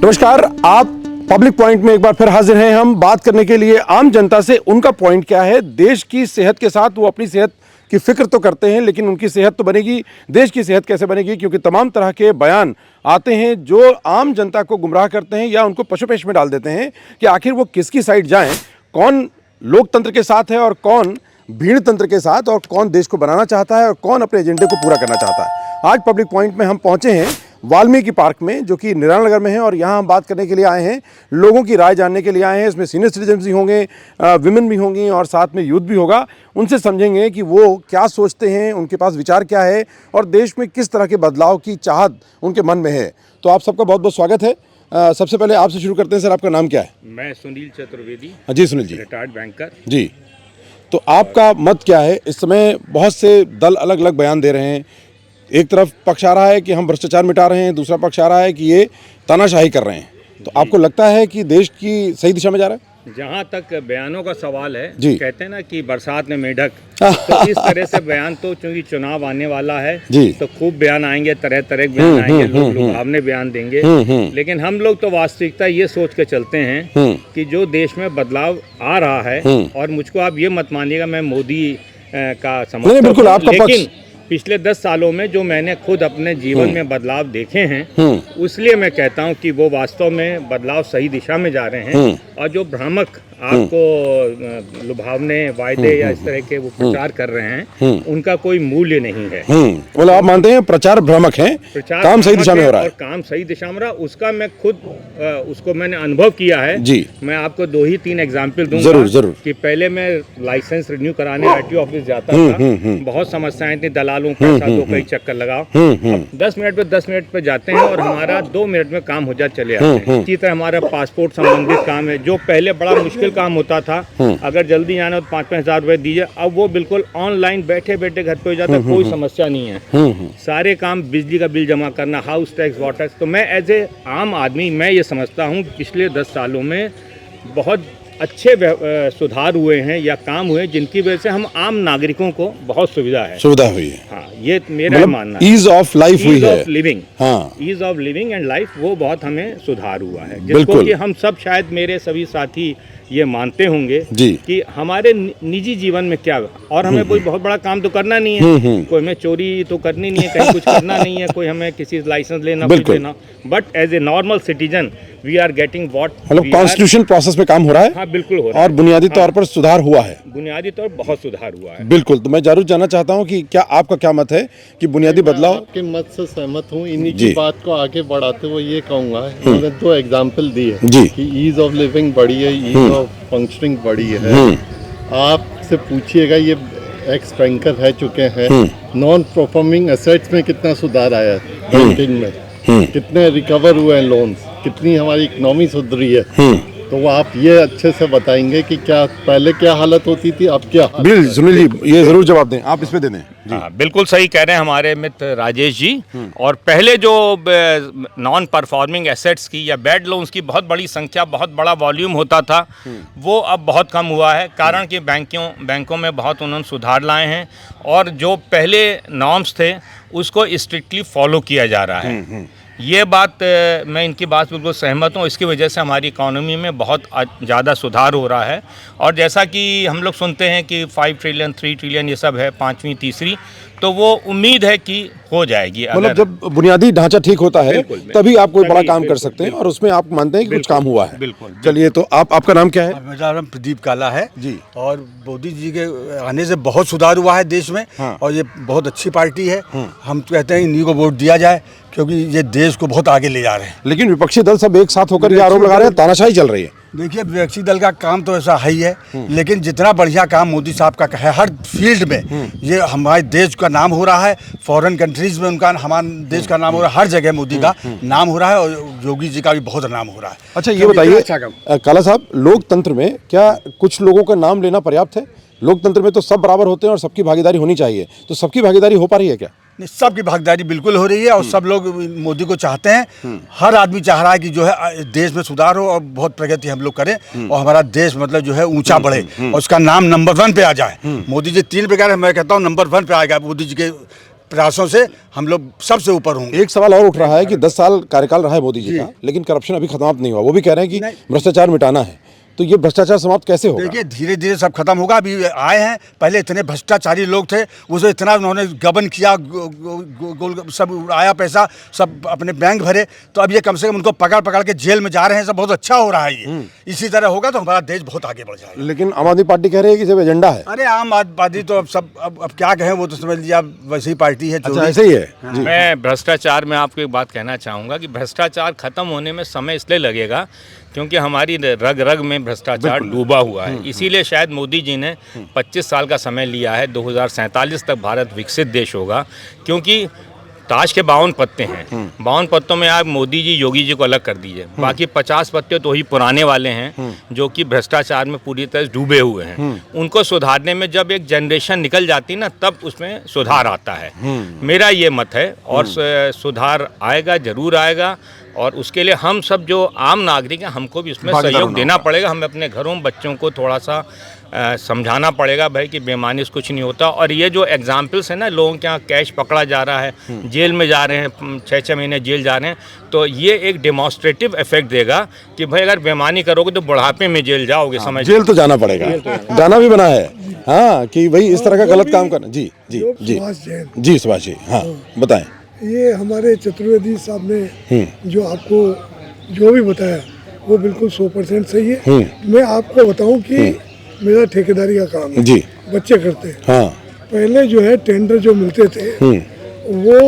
नमस्कार, आप public point में एक बार फिर हाजिर हैं हम बात करने के लिए आम जनता से उनका पॉइंट क्या है। देश की सेहत के साथ वो अपनी सेहत की फिक्र तो करते हैं, लेकिन उनकी सेहत तो बनेगी, देश की सेहत कैसे बनेगी, क्योंकि तमाम तरह के बयान आते हैं जो आम जनता को गुमराह करते हैं या उनको पशुपेश में डाल देते हैं कि आखिर वो किसकी साइड जाएं, कौन लोकतंत्र के साथ है और कौन भीड़ तंत्र के साथ, और कौन देश को बनाना चाहता है और कौन अपने एजेंडे को पूरा करना चाहता है। आज पब्लिक पॉइंट में हम पहुंचे हैं वाल्मीकि पार्क में, जो कि निराला नगर में है, और यहाँ हम बात करने के लिए आए हैं, लोगों की राय जानने के लिए आए हैं। इसमें सीनियर सिटीजन भी होंगे, विमेन भी होंगी और साथ में यूथ भी होगा। उनसे समझेंगे कि वो क्या सोचते हैं, उनके पास विचार क्या है और देश में किस तरह के बदलाव की चाहत उनके मन में है। तो आप सबका बहुत बहुत स्वागत है। सबसे पहले आपसे शुरू करते हैं। सर, आपका नाम क्या है? मैं सुनील चतुर्वेदी। जी सुनील जी, रिटायर्ड बैंकर जी। तो आपका मत क्या है? इस समय बहुत से दल अलग अलग बयान दे रहे हैं। एक तरफ पक्ष आ रहा है कि हम भ्रष्टाचार मिटा रहे हैं, दूसरा पक्ष आ रहा है कि ये तानाशाही कर रहे हैं। तो आपको लगता है कि देश की सही दिशा में जा रहा है? जहाँ तक बयानों का सवाल है, जी। कहते हैं ना कि बरसात में मेढक, तो इस तरह से बयान तो चूंकि चुनाव आने वाला है जी। तो खूब बयान आएंगे, तरह तरह के बयान आएंगे, लोग लुभावने बयान देंगे। लेकिन हम लोग तो वास्तविकता ये सोच के चलते हैं कि जो देश में बदलाव आ रहा है, और मुझको आप ये मत मानिएगा मैं मोदी का समर्थक हूं, बिल्कुल आपका लेकिन पिछले 10 सालों में जो मैंने खुद अपने जीवन में बदलाव देखे हैं, उसलिए मैं कहता हूं कि वो वास्तव में बदलाव सही दिशा में जा रहे हैं। और जो भ्रामक आपको लुभावने वायदे या इस तरह के वो प्रचार कर रहे हैं, उनका कोई मूल्य नहीं है। मतलब आप मानते हैं प्रचार भ्रामक है, काम सही दिशा में हो रहा है? और काम सही दिशा में रहा, उसका मैं खुद उसको मैंने अनुभव किया है जी। मैं आपको 2 ही 3 एग्जाम्पल दूंगा। जरूर जरूर। कि पहले मैं लाइसेंस रिन्यू कराने आरटीओ ऑफिस जाता था, बहुत समस्याएं थी, दलालों के साथ दो कई चक्कर लगाओ। 10 मिनट पे जाते हैं और हमारा 2 मिनट में काम हो जा चले आते हैं। इसी तरह हमारा पासपोर्ट संबंधित काम है, जो पहले बड़ा मुश्किल काम होता था, अगर जल्दी आना तो 5-5 हज़ार रुपए दीजिए, अब वो बिल्कुल ऑनलाइन बैठे बैठे घर पे हो जाता है, कोई समस्या नहीं है। सारे काम, बिजली का बिल जमा करना, हाउस टैक्स, वाटर टैक्स। तो मैं एज ए आम आदमी मैं ये समझता हूँ पिछले 10 सालों में बहुत अच्छे सुधार हुए हैं या काम हुए, जिनकी वजह से हम आम नागरिकों को बहुत सुविधा हुई है। हाँ, ये मेरा मानना है। ईज ऑफ लाइफ हुई है, लिविंग। हाँ, ease of living and life, वो बहुत हमें सुधार हुआ है, जिसको कि हम सब, शायद मेरे सभी साथी ये मानते होंगे कि हमारे निजी जीवन में क्या, और हमें कोई बहुत बड़ा काम तो करना नहीं है, कोई हमें चोरी तो करनी नहीं है, कहीं कुछ करना नहीं है, कोई हमें किसी लाइसेंस लेना, कुछ लेना, but as a normal citizen we are getting what, मतलब कॉन्स्टिट्यूशन प्रोसेस में काम हो रहा है। हाँ, बिल्कुल हो रहा है, और बुनियादी तौर पर सुधार हुआ है। बुनियादी तौर पर बहुत सुधार हुआ है। बिल्कुल। तो मैं जरूर जानना चाहता हूँ कि क्या आपका क्या मत है कि बुनियादी बदलाव? आपके मत से सहमत हूँ। इन्हीं की बात को आगे बढ़ाते हुए ये कहूँगा, मैंने 2 एग्जाम्पल दिए कि ईज ऑफ लिविंग बढ़ी है, ईज ऑफ फंक्शनिंग बढ़ी है। आपसे पूछिएगा, ये एक्स बैंकर रह चुके हैं, नॉन परफॉर्मिंग एसेट्स में कितना सुधार आया है, बैंकिंग में कितने रिकवर हुए हैं लोन्स, कितनी हमारी इकोनॉमी सुधरी है। तो वो आप ये अच्छे से बताएंगे कि क्या पहले क्या हालत होती थी, अब क्या? बिल्कुल सुनील जी, ये जरूर जवाब दें, आप इसमें दे दें। हाँ, बिल्कुल सही कह रहे हैं हमारे मित्र राजेश जी। और पहले जो नॉन परफॉर्मिंग एसेट्स की या बैड लोन्स की बहुत बड़ी संख्या, बहुत बड़ा वॉल्यूम होता था, वो अब बहुत कम हुआ है। कारण कि बैंकों में बहुत उन्होंने सुधार लाए हैं, और जो पहले नॉर्म्स थे उसको स्ट्रिक्टली फॉलो किया जा रहा है। ये बात मैं इनकी बात बिल्कुल सहमत हूँ। इसकी वजह से हमारी इकोनॉमी में बहुत ज़्यादा सुधार हो रहा है। और जैसा कि हम लोग सुनते हैं कि 5 ट्रिलियन 3 ट्रिलियन ये सब है, 5वीं तीसरी, तो वो उम्मीद है कि हो जाएगी। मतलब जब बुनियादी ढांचा ठीक होता है तभी आप कोई बड़ा काम कर सकते हैं, और उसमें आप मानते हैं कि कुछ काम हुआ है। बिल्कुल। चलिए, तो आपका नाम क्या है? मेरा नाम प्रदीप काला है जी। और मोदी जी के आने से बहुत सुधार हुआ है देश में। हाँ। और ये बहुत अच्छी पार्टी है। हम कहते हैं इन्हीं को वोट दिया जाए, क्योंकि ये देश को बहुत आगे ले जा रहे हैं। लेकिन विपक्षी दल सब एक साथ होकर ये आरोप लगा रहे हैं तानाशाही चल रही है। देखिए, विपक्षी दल का काम तो ऐसा है ही है, लेकिन जितना बढ़िया काम मोदी साहब का है हर फील्ड में, ये हमारे देश का नाम हो रहा है, फॉरेन कंट्रीज में उनका, हमारे देश का नाम हो रहा है, हर जगह मोदी का नाम हो रहा है, और योगी जी का भी बहुत नाम हो रहा है। अच्छा, ये बताइए काला साहब, लोकतंत्र में क्या कुछ लोगों का नाम लेना पर्याप्त है? लोकतंत्र में तो सब बराबर होते हैं और सबकी भागीदारी होनी चाहिए, तो सबकी भागीदारी हो पा रही है क्या? सबकी भागीदारी बिल्कुल हो रही है, और सब लोग मोदी को चाहते हैं। हर आदमी चाह रहा है कि जो है देश में सुधार हो और बहुत प्रगति हम लोग करें, और हमारा देश मतलब जो है ऊंचा बढ़े, और उसका नाम नंबर 1 पे आ जाए। मोदी जी 3 प्रकार, मैं कहता हूँ नंबर 1 पे आएगा मोदी जी के प्रयासों से हम लोग सबसे ऊपर होंगे। एक सवाल और उठ रहा है कि 10 साल कार्यकाल रहा है मोदी जी का, लेकिन करप्शन अभी खत्म नहीं हुआ। वो भी कह रहे हैं कि भ्रष्टाचार मिटाना है, तो ये भ्रष्टाचार समाप्त कैसे होगा? देखिए धीरे धीरे सब खत्म होगा। अभी आए हैं, पहले इतने भ्रष्टाचारी लोग थे, उसे इतना उन्होंने गबन किया, सब आया पैसा, सब अपने बैंक भरे, तो अब ये कम से कम उनको पकड़ पकड़ के जेल में जा रहे हैं। सब बहुत अच्छा हो रहा है ये। इसी तरह होगा तो हमारा देश बहुत आगे बढ़ जाएगा। लेकिन आम आदमी पार्टी कह रही है कि सिर्फ एजेंडा है। अरे आम आदमी तो अब सब अब क्या कहें, वो तो समझ लीजिए अब वैसी पार्टी है। अच्छा, ऐसे ही है जी। मैं भ्रष्टाचार में आपको एक बात कहना चाहूँगा कि भ्रष्टाचार खत्म होने में समय इसलिए लगेगा क्योंकि हमारी रग रग में भ्रष्टाचार डूबा हुआ है। इसीलिए शायद मोदी जी ने 25 साल का समय लिया है। 2047 तक भारत विकसित देश होगा, क्योंकि ताश के 52 पत्ते हैं। 52 पत्तों में आप मोदी जी, योगी जी को अलग कर दीजिए, बाकी 50 पत्ते तो ही पुराने वाले हैं जो कि भ्रष्टाचार में पूरी तरह से डूबे हुए हैं। उनको सुधारने में जब एक जनरेशन निकल जाती ना, तब उसमें सुधार आता है। मेरा ये मत है, और सुधार आएगा, जरूर आएगा। और उसके लिए हम सब जो आम नागरिक हैं, हमको भी उसमें सहयोग देना पड़ेगा। हमें अपने घरों में बच्चों को थोड़ा सा समझाना पड़ेगा भाई कि बेईमानी से कुछ नहीं होता। और ये जो एग्जाम्पल्स है ना, लोगों के यहाँ कैश पकड़ा जा रहा है, जेल में जा रहे हैं, 6-6 महीने जेल जा रहे हैं, तो ये एक डेमोन्स्ट्रेटिव इफेक्ट देगा कि भाई अगर बेईमानी करोगे तो बुढ़ापे में जेल जाओगे। समझ जेल तो जाना पड़ेगा, गाना भी बना है हाँ, कि भाई इस तरह का गलत काम करना। जी जी जी जी सुभाष जी, हाँ बताएं। ये हमारे चतुर्वेदी साहब ने जो आपको जो भी बताया वो बिल्कुल 100% सही है। मैं आपको बताऊं कि मेरा ठेकेदारी का काम है, जी बच्चे करते हैं। हाँ। पहले जो है टेंडर जो मिलते थे वो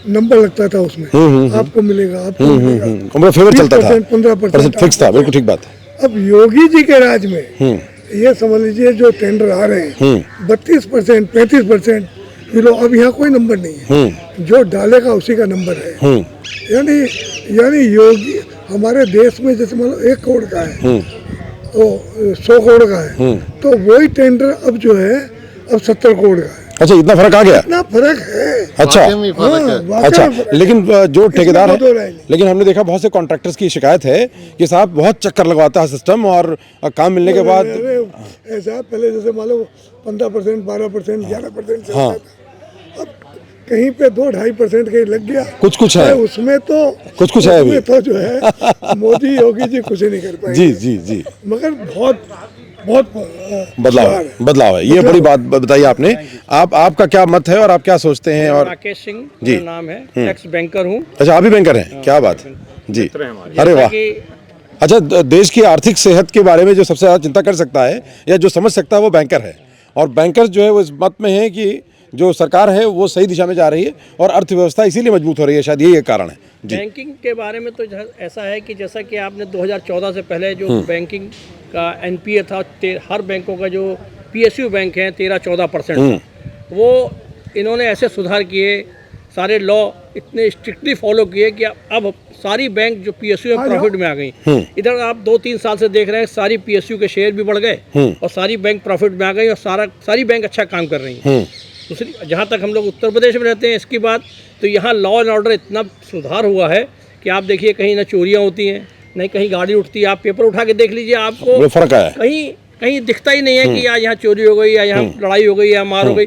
नंबर लगता था उसमें, आपको मिलेगा, आपको मिलेगा, हमारा फेवर चलता था, 15% फिक्स था। बिल्कुल ठीक बात है। अब योगी जी के राज में ये समझ लीजिए जो टेंडर आ रहे हैं 32%, 35%, ये लो, अब यहाँ कोई नंबर नहीं है। जो डालेगा उसी का नंबर है। यानी योगी हमारे देश में जैसे मान लो 1 करोड़ का है, 100 करोड़ का है, तो वही टेंडर अब जो है अब 70 करोड़ का है। अच्छा, इतना फर्क आ गया? इतना फर्क है। अच्छा वाकई में फर्क है। अच्छा, लेकिन जो ठेकेदार है, है, लेकिन हमने देखा बहुत से कॉन्ट्रैक्टर्स की शिकायत है कि साहब बहुत चक्कर लगवाता है सिस्टम, और काम मिलने के बाद ऐसा पहले जैसे मान लो 15%, 12%, 11% हाँ। अब कहीं पे 2-2.5% कहीं लग गया, कुछ है उसमें तो कुछ है अभी। तो जो है मोदी योगी जी कुछ नहीं कर पाएंगे। जी जी जी, मगर बहुत बदलाव है। ये बड़ी बात बताई आपने। आपका क्या मत है और आप क्या सोचते हैं? और राकेश सिंह जी मेरा नाम है, टैक्स बैंकर हूँ। अच्छा, आप भी बैंकर हैं? क्या बात है जी, अरे वाह। अच्छा, देश की आर्थिक सेहत के बारे में जो सबसे ज़्यादा चिंता कर सकता है या जो समझ सकता है वो बैंकर है, और बैंकर जो है वो इस मत में है कि जो सरकार है वो सही दिशा में जा रही है और अर्थव्यवस्था इसीलिए मजबूत हो रही है। शायद यही एक कारण है जी। बैंकिंग के बारे में तो ऐसा है कि जैसा कि आपने 2014 से पहले जो बैंकिंग का एनपीए था, हर बैंकों का जो पीएसयू बैंक है 13-14% वो इन्होंने ऐसे सुधार किए, सारे लॉ इतने स्ट्रिक्टली फॉलो किए कि अब सारी बैंक जो पीएसयू में प्रॉफिट में आ गई। इधर आप 2-3 साल से देख रहे हैं सारी पीएसयू के शेयर भी बढ़ गए और सारी बैंक प्रॉफिट में आ गई और सारी बैंक अच्छा काम कर रही हैं। दूसरी, जहाँ तक हम लोग उत्तर प्रदेश में रहते हैं, इसकी बात तो यहाँ लॉ एंड ऑर्डर इतना सुधार हुआ है कि आप देखिए कहीं ना चोरियाँ होती हैं, नहीं कहीं गाड़ी उठती है। आप पेपर उठा के देख लीजिए, आपको फर्क है, कहीं दिखता ही नहीं है कि यहाँ चोरी हो गई या यहाँ लड़ाई हो गई या मार हो गई।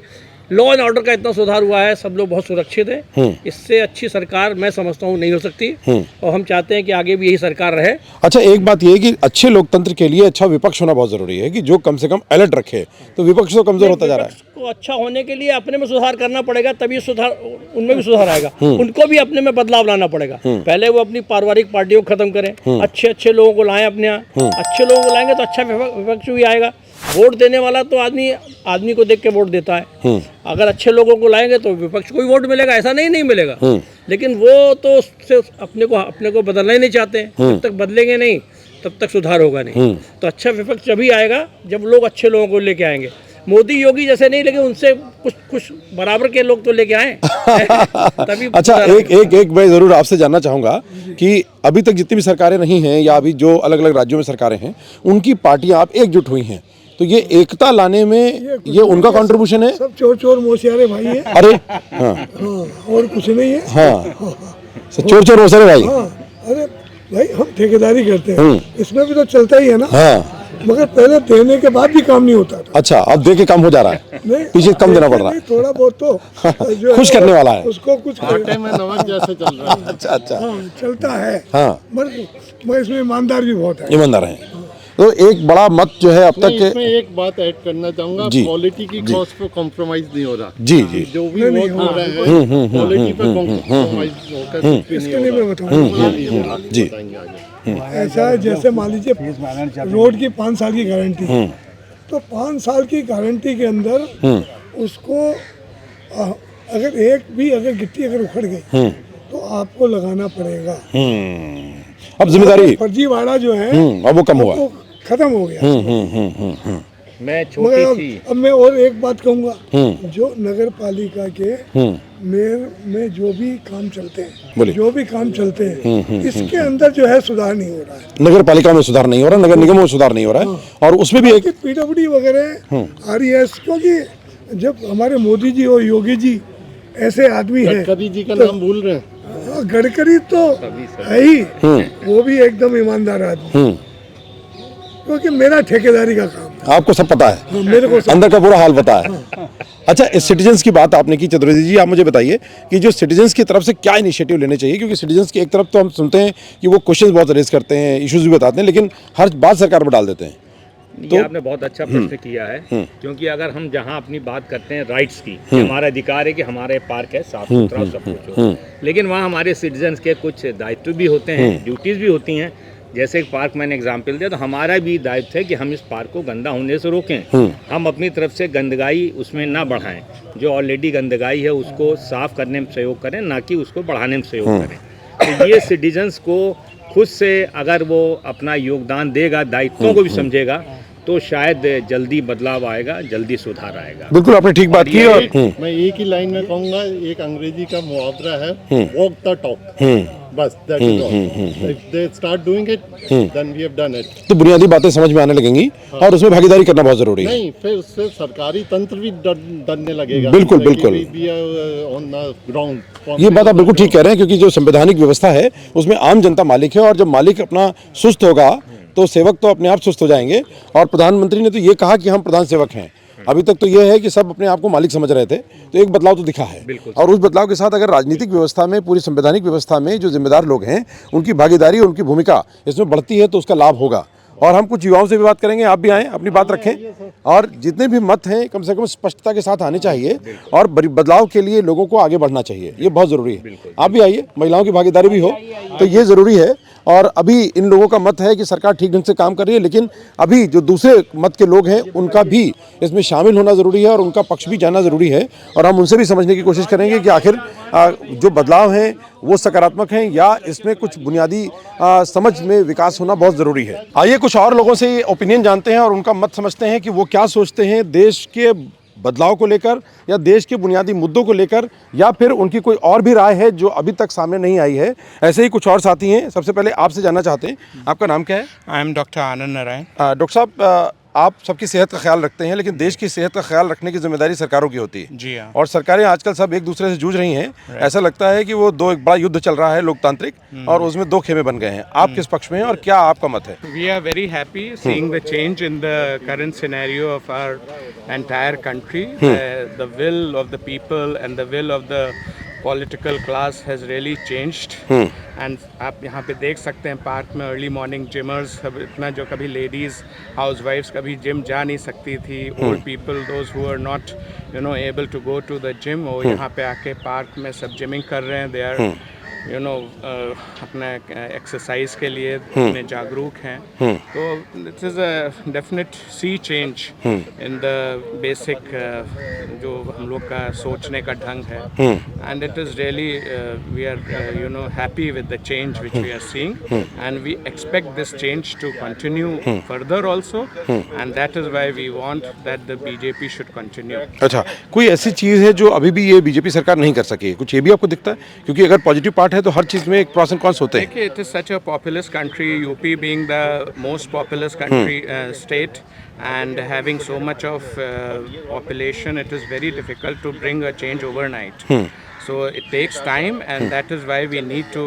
लॉ एंड ऑर्डर का इतना सुधार हुआ है, सब लोग बहुत सुरक्षित है। इससे अच्छी सरकार मैं समझता हूँ नहीं हो सकती, और हम चाहते हैं कि आगे भी यही सरकार रहे। अच्छा, एक बात ये है कि अच्छे लोकतंत्र के लिए अच्छा विपक्ष होना बहुत जरूरी है, कि जो कम से कम अलर्ट रखे। तो विपक्ष तो कमजोर होता जा रहा है। तो अच्छा होने के लिए अपने में सुधार करना पड़ेगा, तभी सुधार उनमें भी सुधार आएगा। उनको भी अपने में बदलाव लाना पड़ेगा। पहले वो अपनी पारिवारिक पार्टियों को खत्म करें, अच्छे लोगों को लाएं अपने यहाँ। अच्छे लोगों को लाएंगे तो अच्छा विपक्ष भी आएगा। वोट देने वाला तो आदमी को देख के वोट देता है। अगर अच्छे लोगों को लाएंगे तो विपक्ष को ही वोट मिलेगा, ऐसा नहीं मिलेगा। लेकिन वो तो अपने को बदलना ही नहीं चाहते हैं। जब तक बदलेंगे नहीं तब तक सुधार होगा नहीं। तो अच्छा विपक्ष तभी आएगा जब लोग अच्छे लोगों को लेके आएंगे। मोदी योगी जैसे नहीं, लेकिन उनसे कुछ बराबर के लोग तो लेके आए तभी। अच्छा, एक मैं जरूर आपसे जानना चाहूंगा कि अभी तक जितनी भी सरकारें नहीं हैं या अभी जो अलग अलग राज्यों में सरकारें हैं, उनकी पार्टियां आप एकजुट हुई हैं, तो ये एकता लाने में ये उनका कंट्रीब्यूशन है? सब चोर मोशियारे भाई है। अरे हाँ, और कुछ नहीं है। हाँ, चोर मोशियारे भाई। अरे भाई, हम ठेकेदारी करते हैं, इसमें भी तो चलता ही है ना। हाँ, मगर पहले देने के बाद भी काम नहीं होता था। अच्छा, अब दे के काम हो जा रहा है, नहीं, पीछे कम देना पड़ रहा नहीं, है। थोड़ा बहुत तो जो खुश करने वाला है। उसको कुछ आटे में नमक जैसे चल रहा है। अच्छा अच्छा, हाँ, चलता है। हाँ। मगर इसमें ईमानदार भी बहुत है। ईमानदार हैं। तो एक बड़ा मत जो है अब तक मैं इसमें एक बात ऐड करना चाहूंगा, जी, क्वालिटी की जी। कॉस्ट पे कॉम्प्रोमाइज नहीं हो रहा। जी जी जो भी वर्क हो रहा है क्वालिटी पे कॉम्प्रोमाइज होकर कुछ भी इसके नहीं लिए हो मैं रहा। बताऊंगा, जी। बताएंगे आगे। ऐसा है जैसे मान लीजिए रोड की 5 साल की गारंटी, तो 5 साल की गारंटी के अंदर उसको अगर अगर गिट्टी अगर उखड़ गई तो आपको लगाना पड़ेगा। अब जिम्मेदारी फर्जीवाड़ा जो है अब वो कम हुआ। वो खत्म हो गया। मैं मगर छोटी सी अब मैं और एक बात कहूंगा, जो नगर पालिका के मेयर में जो भी काम चलते हैं, बोलिए। जो भी काम चलते हैं, इसके अंदर जो है सुधार नहीं हो रहा है। नगर पालिका में सुधार नहीं हो रहा, नगर निगम में सुधार नहीं हो रहा है, और उसमें भी एक पीडब्ल्यूडी वगैरह RES, क्योंकि जब हमारे मोदी जी और योगी जी ऐसे आदमी हैं, गडकरी जी का नाम भूल रहे हैं। गडकरी तो है ही, वो भी एकदम ईमानदार आदमी, क्योंकि मेरा ठेकेदारी का काम है। आपको सब पता है, मेरे को सब अंदर का पूरा हाल पता है। अच्छा, इस सिटीजन्स की बात आपने की, चतुर्वेदी जी आप मुझे बताइए कि जो सिटीजन्स की तरफ से क्या इनिशिएटिव लेने चाहिए, क्योंकि सिटीजन्स की एक तरफ तो हम सुनते हैं कि वो क्वेश्चंस बहुत रेज करते हैं, इश्यूज भी बताते हैं, लेकिन हर बात सरकार पर डाल देते हैं। ये आपने बहुत अच्छा प्रश्न किया है, क्योंकि अगर हम जहाँ अपनी बात करते हैं राइट्स की, कि हमारा अधिकार है कि हमारे पार्क है साफ सुथरा सब कुछ हो, लेकिन वहाँ हमारे सिटीजन्स के कुछ दायित्व भी होते हैं, ड्यूटीज भी होती हैं। जैसे एक पार्क मैंने एग्जांपल दिया, तो हमारा भी दायित्व है कि हम इस पार्क को गंदा होने से रोकें। हम अपनी तरफ से गंदगाई उसमें ना बढ़ाएं, जो ऑलरेडी गंदगाई है उसको साफ करने में सहयोग करें, ना कि उसको बढ़ाने में सहयोग करें। तो ये सिटीजन्स को खुद से अगर वो अपना योगदान देगा, दायित्वों को भी समझेगा, तो शायद जल्दी बदलाव आएगा, जल्दी सुधार आएगा। बिल्कुल, आपने ठीक बात की। और मैं एक ही लाइन में कहूंगा, एक अंग्रेजी का मुहावरा है, वॉक द टॉक, बस that is all. If they start doing it then we have done it. तो बुनियादी बातें समझ में आने लगेंगी, और उसमें भागीदारी करना बहुत जरूरी है। नहीं, फिर उससे सरकारी तंत्र भी डरने लगेगा। बिल्कुल, बिल्कुल। On the ground. ये बात आप बिल्कुल ठीक कह रहे हैं, क्योंकि जो संवैधानिक व्यवस्था है उसमें आम जनता मालिक है, और जब मालिक अपना सुस्त होगा तो सेवक तो अपने आप सुस्त हो जाएंगे। और प्रधानमंत्री ने तो ये कहा कि हम प्रधान सेवक हैं। अभी तक तो ये है कि सब अपने आप को मालिक समझ रहे थे, तो एक बदलाव तो दिखा है। और उस बदलाव के साथ अगर राजनीतिक व्यवस्था में, पूरी संवैधानिक व्यवस्था में जो जिम्मेदार लोग हैं, उनकी भागीदारी, उनकी भूमिका इसमें बढ़ती है, तो उसका लाभ होगा। और हम कुछ युवाओं से भी बात करेंगे, आप भी आएँ, अपनी बात रखें, और जितने भी मत हैं कम से कम स्पष्टता के साथ आने चाहिए, और बदलाव के लिए लोगों को आगे बढ़ना चाहिए, ये बहुत ज़रूरी है। आप भी आइए, महिलाओं की भागीदारी भी हो, तो ये ज़रूरी है। और अभी इन लोगों का मत है कि सरकार ठीक ढंग से काम कर रही है, लेकिन अभी जो दूसरे मत के लोग हैं उनका भी इसमें शामिल होना ज़रूरी है, और उनका पक्ष भी जानना ज़रूरी है। और हम उनसे भी समझने की कोशिश करेंगे कि आखिर जो बदलाव हैं वो सकारात्मक हैं, या इसमें कुछ बुनियादी समझ में विकास होना बहुत ज़रूरी है। आइए कुछ और लोगों से ओपिनियन जानते हैं और उनका मत समझते हैं कि वो क्या सोचते हैं देश के बदलाव को लेकर, या देश के बुनियादी मुद्दों को लेकर, या फिर उनकी कोई और भी राय है जो अभी तक सामने नहीं आई है। ऐसे ही कुछ और साथी हैं। सबसे पहले आपसे जानना चाहते हैं, आपका नाम क्या है? I am doctor Anand Narayan. Doctor साहब, आप सबकी सेहत का ख्याल रखते हैं, लेकिन देश की सेहत का ख्याल रखने की जिम्मेदारी सरकारों की होती है। जी हाँ। और सरकारें आजकल सब एक दूसरे से जूझ रही हैं। ऐसा लगता है कि वो एक बड़ा युद्ध चल रहा है लोकतांत्रिक, और उसमें दो खेमे बन गए हैं। आप किस पक्ष में हैं और क्या आपका मत है? We are very happy seeing the change in the current scenario of our entire country. The will of the people and the will of the political class has really changed. And आप यहाँ पे देख सकते हैं park में early morning जिमर्स, इतना जो कभी लेडीज़ हाउसवाइफ्स कभी जिम जा नहीं सकती थी, old people those who are not able to go to the gym, वो यहाँ पे आके पार्क में सब जिमिंग कर रहे हैं। दे आर अपने एक्सरसाइज के लिए इतने जागरूक हैं। तो this is a definite sea change in the basic जो हम लोग का सोचने का ढंग है। And it is really we are happy with the change which we are seeing, and we expect this change to continue further also, and that is why we want that the BJP should continue. अच्छा, कोई ऐसी चीज़ है जो अभी भी ये BJP सरकार नहीं कर सकी है? कुछ ये भी आपको दिखता है? क्योंकि अगर पॉजिटिव पार्ट है तो हर चीज़ में एक प्रॉस एंड कॉन्स होते हैं। देखिए, it is such a populace country, UP being the most populous country state, and having so much of population, it is very difficult to bring a change overnight. So it takes time, and that is why we need to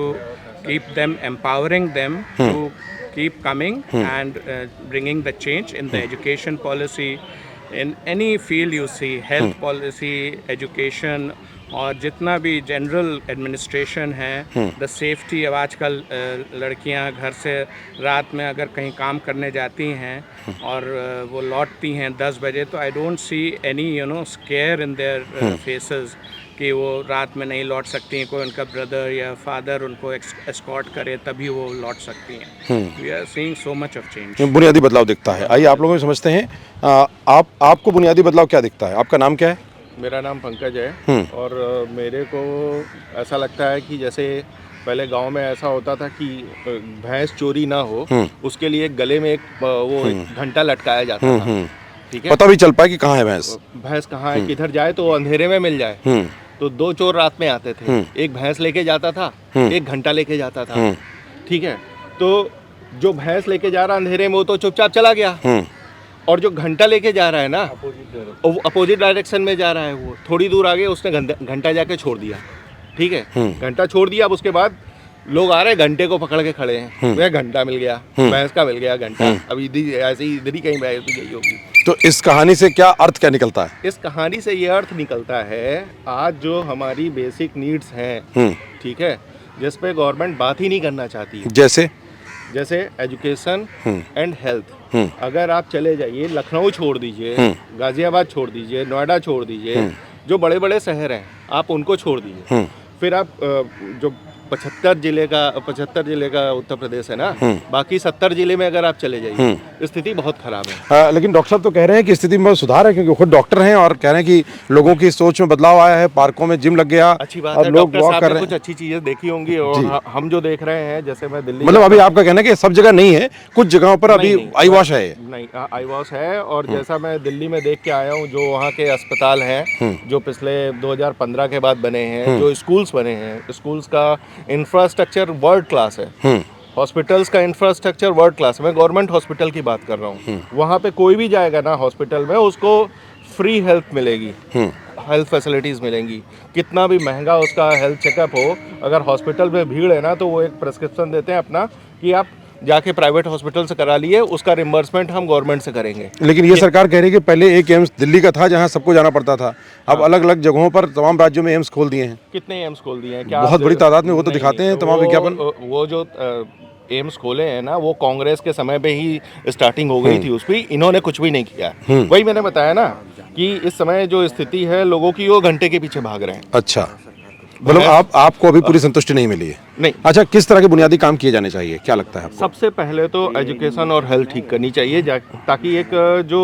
keep them, empowering them to keep coming and bringing the change in the education policy, in any field you see, health policy, education, और जितना भी general administration है, the safety. अब आजकल लड़कियां घर से रात में अगर कहीं काम करने जाती हैं और वो लौटती हैं 10 बजे, तो I don't see any square in their faces कि वो रात में नहीं लौट सकती हैं। कोई उनका ब्रदर या फादर उनको एस्कॉर्ट करे तभी वो लौट सकती हैं। We are seeing so much of change. बुनियादी बदलाव दिखता है। आइए आप लोगों को समझते हैं, आपको बुनियादी बदलाव क्या दिखता है? आपका नाम क्या है? मेरा नाम पंकज है और मेरे को ऐसा लगता है कि जैसे पहले गांव में ऐसा होता था कि भैंस चोरी ना हो, उसके लिए गले में एक घंटा लटकाया जाता था, ठीक है, पता भी चल पाए कि कहाँ है भैंस, भैंस कहाँ है, किधर जाए तो अंधेरे में मिल जाए। तो 2 चोर रात में आते थे, एक भैंस लेके जाता था, एक घंटा लेके जाता था, ठीक है। तो जो भैंस लेके जा रहा अंधेरे में वो तो चुपचाप चला गया, और जो घंटा लेके जा रहा है ना, अपोजिट डायरेक्शन में जा रहा है, वो थोड़ी दूर आगे उसने घंटा जाके छोड़ दिया, ठीक है, घंटा छोड़ दिया। अब उसके बाद लोग आ रहे हैं, घंटे को पकड़ के खड़े हैं, वह घंटा मिल गया, भैंस का मिल गया घंटा, अब ऐसे ही इधर ही कहीं भैंस भी गई होगी। तो इस कहानी से क्या अर्थ क्या निकलता है? इस कहानी से ये अर्थ निकलता है, आज जो हमारी बेसिक नीड्स हैं, ठीक है, जिस पे गवर्नमेंट बात ही नहीं करना चाहती है, जैसे एजुकेशन एंड हेल्थ। अगर आप चले जाइए, लखनऊ छोड़ दीजिए, गाजियाबाद छोड़ दीजिए, नोएडा छोड़ दीजिए, जो बड़े बड़े शहर हैं आप उनको छोड़ दीजिए, फिर आप जो 75 जिले का उत्तर प्रदेश है ना, बाकी 70 जिले में अगर आप चले जाइए, स्थिति बहुत खराब है। लेकिन डॉक्टर साहब तो कह रहे हैं कि स्थिति में बहुत सुधार है, क्योंकि खुद डॉक्टर हैं और कह रहे हैं कि लोगों की सोच में बदलाव आया है, पार्कों में जिम लग गया, अच्छी बात है, लोग वॉक कर रहे हैं। कुछ अच्छी चीजें देखी होंगी और हम जो देख रहे हैं, जैसे मैं दिल्ली, मतलब अभी आपका कहना है कि सब जगह नहीं है, कुछ जगहों पर अभी आई वॉश है। नहीं, आई वॉश है, और जैसा मैं दिल्ली में देख के आया हूँ, जो वहाँ के अस्पताल हैं, जो पिछले 2015 के बाद बने हैं, जो स्कूल्स बने हैं, स्कूल्स का इंफ्रास्ट्रक्चर वर्ल्ड क्लास है, हॉस्पिटल्स का इंफ्रास्ट्रक्चर वर्ल्ड क्लास है। मैं गवर्नमेंट हॉस्पिटल की बात कर रहा हूँ, वहाँ पे कोई भी जाएगा ना हॉस्पिटल में, उसको फ्री हेल्थ मिलेगी, हेल्थ फैसिलिटीज़ मिलेंगी। कितना भी महंगा उसका हेल्थ चेकअप हो, अगर हॉस्पिटल में भीड़ है ना, तो वो एक प्रिस्क्रिप्शन देते हैं अपना कि आप जाके प्राइवेट हॉस्पिटल से करा लिए, उसका रिम्बर्समेंट हम गवर्नमेंट से करेंगे। लेकिन ये सरकार कह रही है कि पहले एक एम्स दिल्ली का था जहां सबको जाना पड़ता था, अब अलग अलग जगहों पर तमाम राज्यों में एम्स खोल दिए हैं। कितने एम्स खोल दिए हैं? क्या बहुत बड़ी तादाद में, वो तो दिखाते हैं तमाम विज्ञापन। वो जो एम्स खोले हैं ना, वो कांग्रेस के समय पे ही स्टार्टिंग हो गई थी उस पर, इन्होंने कुछ भी नहीं किया। वही मैंने बताया ना कि इस समय जो स्थिति है लोगों की, वो घंटे के पीछे भाग रहे हैं। अच्छा, मतलब आपको अभी पूरी संतुष्टि नहीं मिली है? नहीं। अच्छा, किस तरह के बुनियादी काम किए जाने चाहिए, क्या लगता है आपको? सबसे पहले तो एजुकेशन और हेल्थ ठीक करनी चाहिए, ताकि एक जो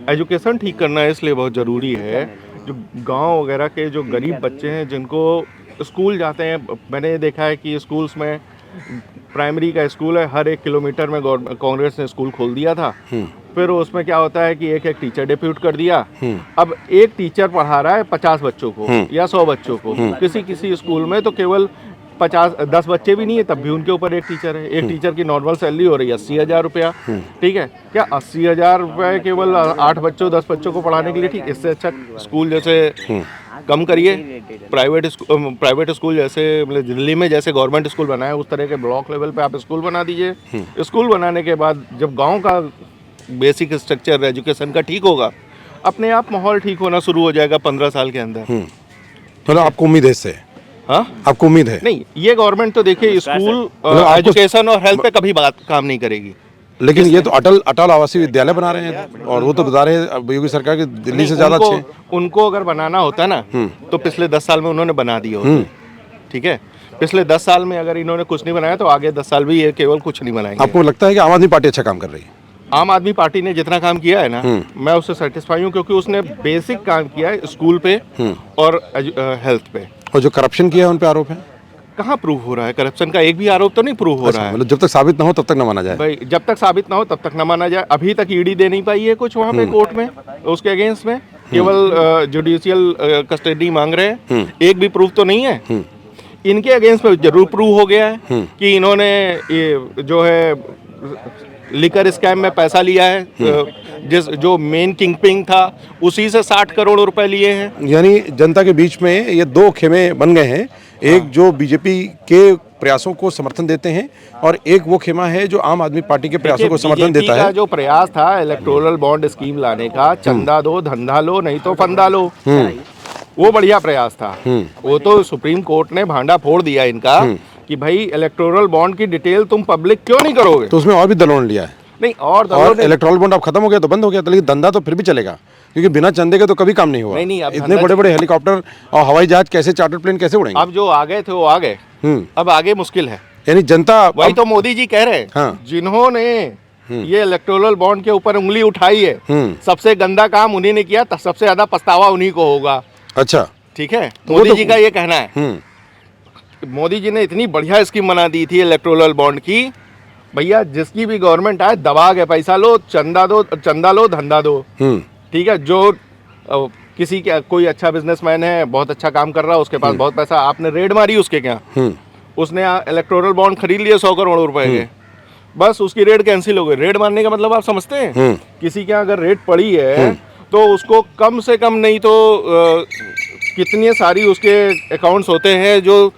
एजुकेशन ठीक करना है इसलिए बहुत ज़रूरी है। जो गांव वगैरह के जो गरीब बच्चे हैं जिनको स्कूल जाते हैं, मैंने देखा है कि स्कूल्स में प्राइमरी का स्कूल है, हर 1 किलोमीटर में कांग्रेस ने स्कूल खोल दिया था। फिर उसमें क्या होता है कि एक टीचर डिप्यूट कर दिया। अब एक टीचर पढ़ा रहा है 50 बच्चों को या 100 बच्चों को। किसी स्कूल में तो केवल 10 बच्चे भी नहीं है, तब भी उनके ऊपर एक टीचर है। एक टीचर की नॉर्मल सैलरी हो रही है 80,000 रुपया, ठीक है। क्या 80,000 रुपये केवल 8 बच्चों 10 बच्चों को पढ़ाने के लिए? ठीक, इससे अच्छा स्कूल जैसे कम करिए, प्राइवेट स्कूल जैसे मतलब दिल्ली में जैसे गवर्नमेंट स्कूल बनाए, उस तरह के ब्लॉक लेवल पे आप स्कूल बना दीजिए। स्कूल बनाने के बाद जब गांव का बेसिक स्ट्रक्चर एजुकेशन का ठीक होगा, अपने आप माहौल ठीक होना शुरू हो जाएगा 15 साल के अंदर। मतलब आपको उम्मीद है इससे? हाँ, आपको उम्मीद है? नहीं, ये गवर्नमेंट तो देखिए स्कूल, एजुकेशन और हेल्थ पे कभी बात काम नहीं करेगी। लेकिन ये तो अटल आवासीय विद्यालय बना रहे हैं, और वो तो बता रहे हैं योगी सरकार की दिल्ली से ज्यादा अच्छे। उनको अगर बनाना होता ना, तो पिछले 10 साल में उन्होंने बना दिए होते, ठीक है। पिछले 10 साल में अगर इन्होंने कुछ नहीं बनाया, तो आगे 10 साल भी ये केवल कुछ नहीं बनाएंगे। आपको लगता है कि आम आदमी पार्टी अच्छा काम कर रही है? आम आदमी पार्टी ने जितना काम किया है ना, मैं उससे सेटिस्फाई हूँ, क्योंकि उसने बेसिक काम किया है स्कूल पे और हेल्थ पे। और जो करप्शन किया है उन पे आरोप है? कहाँ प्रूव हो रहा है? करप्शन का एक भी आरोप तो नहीं प्रूव हो रहा है। मतलब जब तक साबित ना हो तब तक ना माना जाए? भाई, जब तक साबित ना हो तब तक ना माना जाए। अभी तक ईडी दे नहीं पाई है कुछ वहाँ पे कोर्ट में उसके अगेंस्ट में, केवल जुडिशियल कस्टडी मांग रहे हैं। एक भी प्रूफ तो नहीं है। इनके अगेंस्ट में जरूर प्रूव हो गया है कि इन्होंने ये जो है लिकर स्कैम में पैसा लिया है। जो मेन किंगपिन था उसी से 60 करोड़ रुपए लिए हैं। यानी जनता के बीच में ये 2 खेमे बन गए हैं। एक जो बीजेपी के प्रयासों को समर्थन देते हैं और एक वो खेमा है जो आम आदमी पार्टी के प्रयासों को समर्थन BJP देता का है। जो प्रयास था इलेक्टोरल बॉन्ड स्कीम लाने का, चंदा दो धंधा लो नहीं तो फंदा लो, वो बढ़िया प्रयास था। वो तो सुप्रीम कोर्ट ने भांडा फोड़ दिया इनका कि भाई इलेक्टोरल बॉन्ड की डिटेल तुम पब्लिक क्यों नहीं करोगे। तो उसमें और भी दलों ने लिया है नहीं और इलेक्ट्रॉल बॉन्ड अब खत्म हो गया तो बंद हो गया, तो लेकिन धंधा तो फिर भी चलेगा क्योंकि बिना चंदे के तो कभी काम नहीं हुआ। नहीं, अब इतने धंधा बड़े बड़े हेलीकॉप्टर और हवाई जहाज कैसे, चार्टर प्लेन कैसे उड़ेंगे? अब जो आ गए थे वो आ गए, अब आगे मुश्किल है। यानी जनता वही तो मोदी जी कह रहे हैं, हाँ। जिन्होंने ये इलेक्टोरल बॉन्ड के ऊपर उंगली उठाई है, सबसे गंदा काम उन्हीं ने किया, सबसे ज्यादा पछतावा उन्हीं को होगा। अच्छा, ठीक है, तो मोदी तो- जी का ये कहना है। मोदी जी ने इतनी बढ़िया स्कीम बना दी थी इलेक्टोरल बॉन्ड की, भैया जिसकी भी गवर्नमेंट आए दबा के पैसा लो, चंदा लो धंधा दो। ठीक है, जो किसी के कोई अच्छा बिजनेसमैन है, बहुत अच्छा काम कर रहा है, उसके पास बहुत पैसा, आपने रेड मारी उसके क्या, उसने इलेक्टोरल बॉन्ड खरीद लिए 100 करोड़ रुपए के, बस उसकी रेड कैंसिल हो गई। रेड मारने का मतलब आप समझते हैं, किसी के अगर रेड पड़ी है तो उसको कम से कम नहीं तो कितनी सारी उसके अकाउंट्स होते हैं जो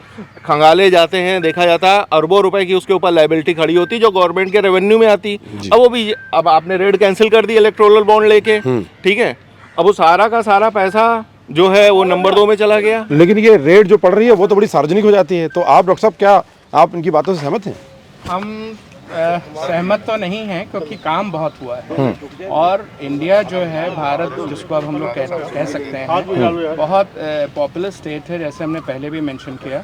खंगाले जाते हैं, देखा जाता है अरबों रुपए की उसके ऊपर लायबिलिटी खड़ी होती जो गवर्नमेंट के रेवेन्यू में आती। अब वो भी, अब आपने रेड कैंसिल कर दी इलेक्टोरल बॉन्ड लेके, ठीक है, अब वो सारा का सारा पैसा जो है वो नंबर 2 में चला गया। लेकिन ये रेट जो पड़ रही है वो तो बड़ी सार्वजनिक हो जाती है, तो आप डॉक्टर साहब क्या आप इनकी बातों से सहमत हैं? हम सहमत तो नहीं हैं क्योंकि काम बहुत हुआ है और इंडिया जो है, भारत जिसको अब हम लोग कह सकते हैं, बहुत पॉपुलर स्टेट है, जैसे हमने पहले भी मेंशन किया।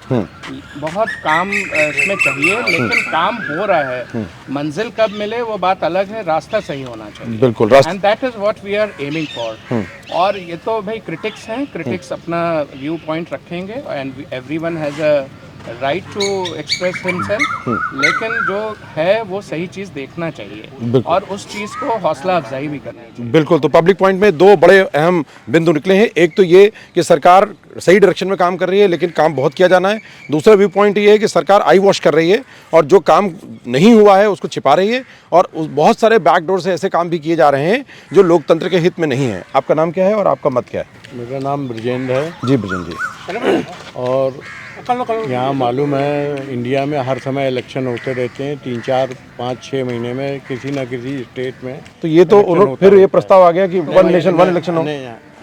बहुत काम इसमें चाहिए, लेकिन काम हो रहा है। मंजिल कब मिले वो बात अलग है, रास्ता सही होना चाहिए। बिल्कुल, and that is what we are aiming for. और ये तो भाई क्रिटिक्स हैं, क्रिटिक्स अपना व्यू पॉइंट रखेंगे and everyone has a right to express himself, लेकिन जो है वो सही चीज़ देखना चाहिए और उस चीज़ को हौसला अफजाई भी करनी चाहिए। बिल्कुल, तो पब्लिक पॉइंट में दो बड़े अहम बिंदु निकले हैं। एक तो ये कि सरकार सही डायरेक्शन में काम कर रही है लेकिन काम बहुत किया जाना है। दूसरा व्यू पॉइंट ये है कि सरकार आई वॉश कर रही है और जो काम नहीं हुआ है उसको छिपा रही है और बहुत सारे बैकडोर से ऐसे काम भी किए जा रहे हैं जो लोकतंत्र के हित में नहीं है। आपका नाम क्या है और आपका मत क्या है? मेरा नाम ब्रजेंद्र है जी ब्रजेंद्र जी। और यहाँ मालूम है इंडिया में हर समय इलेक्शन होते रहते हैं, 3, 4, 5, 6 महीने में किसी न किसी स्टेट में। तो ये तो फिर ये प्रस्ताव आ गया कि वन नेशन वन इलेक्शन हो,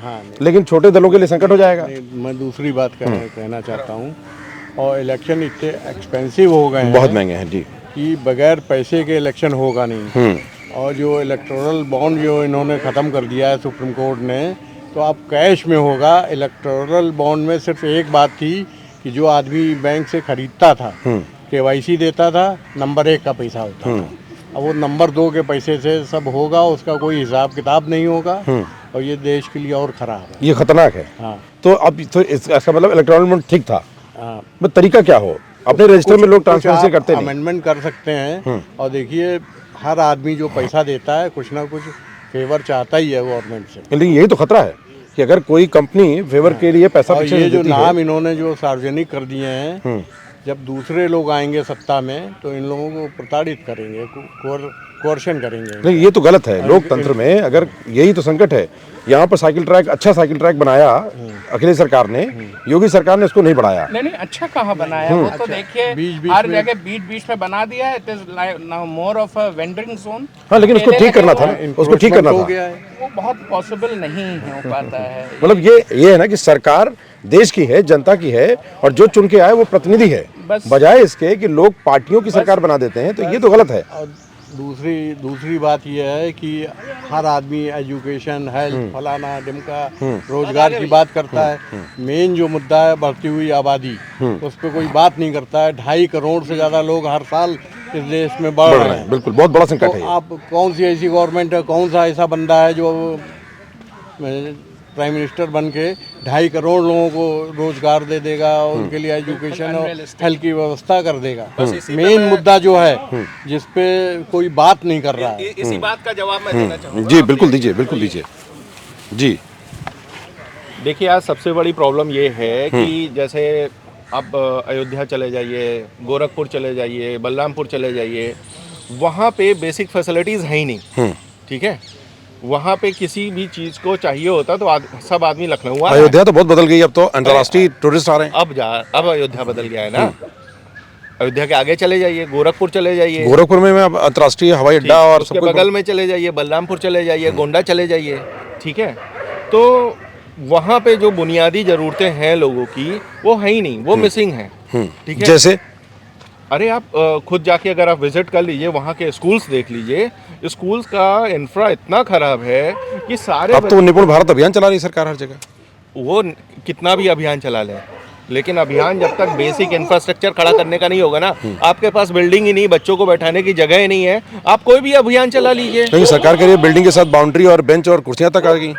हाँ, लेकिन छोटे दलों के लिए संकट हो जाएगा। मैं दूसरी बात कहना चाहता हूँ, और इलेक्शन इतने एक्सपेंसिव हो गए हैं, बहुत महंगे हैं जी, कि बगैर पैसे के इलेक्शन होगा नहीं। और जो इलेक्टोरल बॉन्ड जो इन्होंने ख़त्म कर दिया है सुप्रीम कोर्ट ने, तो अब कैश में होगा। इलेक्टोरल बॉन्ड में सिर्फ एक बात थी कि जो आदमी बैंक से खरीदता था, KYC देता था, नंबर 1 का पैसा होता था। अब वो नंबर 2 के पैसे से सब होगा, उसका कोई हिसाब किताब नहीं होगा और ये देश के लिए और ख़राब है, ये खतरनाक है। हाँ तो अब तो इसका मतलब इलेक्ट्रॉनिक बॉन्ड ठीक था, हाँ। बस तरीका क्या हो? अपने रजिस्टर में लोग ट्रांसपेरेंसी करते नहीं। अमेंडमेंट कर सकते हैं और देखिए हर आदमी जो पैसा देता है कुछ ना कुछ फेवर चाहता ही है गवर्नमेंट से। लेकिन यही तो खतरा है कि अगर कोई कंपनी फेवर के लिए पैसा और पीछे ये से जो देती है, नाम इन्होंने जो सार्वजनिक कर दिए हैं, जब दूसरे लोग आएंगे सत्ता में तो इन लोगों को प्रताड़ित करेंगे, कोर्शन करेंगे। नहीं ये तो गलत है। लोकतंत्र में अगर यही तो संकट है, यहाँ पर साइकिल ट्रैक, अच्छा साइकिल ट्रैक बनाया अखिलेश सरकार ने, योगी सरकार ने उसको नहीं बढ़ाया। नहीं अच्छा कहाँ बनाया, वो तो देखिए हर जगह बीच में बना दिया है। It is now more of a wandering zone. हाँ, लेकिन उसको ठीक करना था, उसको ठीक करना था। वो बहुत पॉसिबल नहीं हो पाता है। मतलब ये है ना कि सरकार देश की है, जनता की है, और जो चुन के आए वो प्रतिनिधि है, बजाय इसके कि लोग पार्टियों की सरकार बना देते हैं, तो ये तो गलत है। और दूसरी बात यह है कि हर आदमी एजुकेशन, हेल्थ, फलाना ढिमका, रोजगार की बात करता है। मेन जो मुद्दा है बढ़ती हुई आबादी, उस पर कोई बात नहीं करता है। 2.5 करोड़ से ज़्यादा लोग हर साल इस देश में बढ़ रहे हैं। बिल्कुल, बहुत बड़ा संकट तो है ये। आप कौन सी ऐसी गवर्नमेंट है, कौन सा ऐसा बंदा है जो प्राइम मिनिस्टर बन के 2.5 करोड़ लोगों को रोजगार दे देगा, उनके लिए एजुकेशन और हेल्थ की व्यवस्था कर देगा। मेन मुद्दा जो है जिस पे कोई बात नहीं कर रहा है, इसी बात का जवाब मैं देना चाहूँगा। जी बिल्कुल दीजिए, बिल्कुल दीजिए जी। देखिए आज सबसे बड़ी प्रॉब्लम ये है कि जैसे आप अयोध्या चले जाइए, गोरखपुर चले जाइए, बलरामपुर चले जाइए, वहाँ पे बेसिक फैसिलिटीज़ है ही नहीं। ठीक है, वहाँ पे किसी भी चीज़ को चाहिए होता तो सब आदमी लखनऊ आ रहा है। अयोध्या तो बहुत बदल गई, अब तो अंतर्राष्ट्रीय टूरिस्ट आ रहे हैं। अब अयोध्या बदल गया है ना। अयोध्या के आगे चले जाइए, गोरखपुर चले जाइए, गोरखपुर में अब अंतर्राष्ट्रीय हवाई अड्डा और उसके बगल में चले जाइए, बलरामपुर चले जाइए, गोंडा चले जाइए, ठीक है। तो वहाँ पे जो बुनियादी ज़रूरतें हैं लोगों की वो है ही नहीं, वो मिसिंग है, ठीक है। जैसे अरे आप खुद जाके अगर आप विजिट कर लीजिए, वहाँ के स्कूल्स देख लीजिए, स्कूल्स का इंफ्रा इतना खराब है कि सारे अब तो निपुण भारत अभियान चला रही है सरकार हर जगह। वो कितना भी अभियान चला लें, लेकिन अभियान जब तक बेसिक इंफ्रास्ट्रक्चर खड़ा करने का नहीं होगा ना, आपके पास बिल्डिंग ही नहीं, बच्चों को बैठाने की जगह ही नहीं है, आप कोई भी अभियान चला लीजिए। नहीं, सरकार कह रही है बिल्डिंग के साथ बाउंड्री और बेंच और कुर्सियां तक आ गई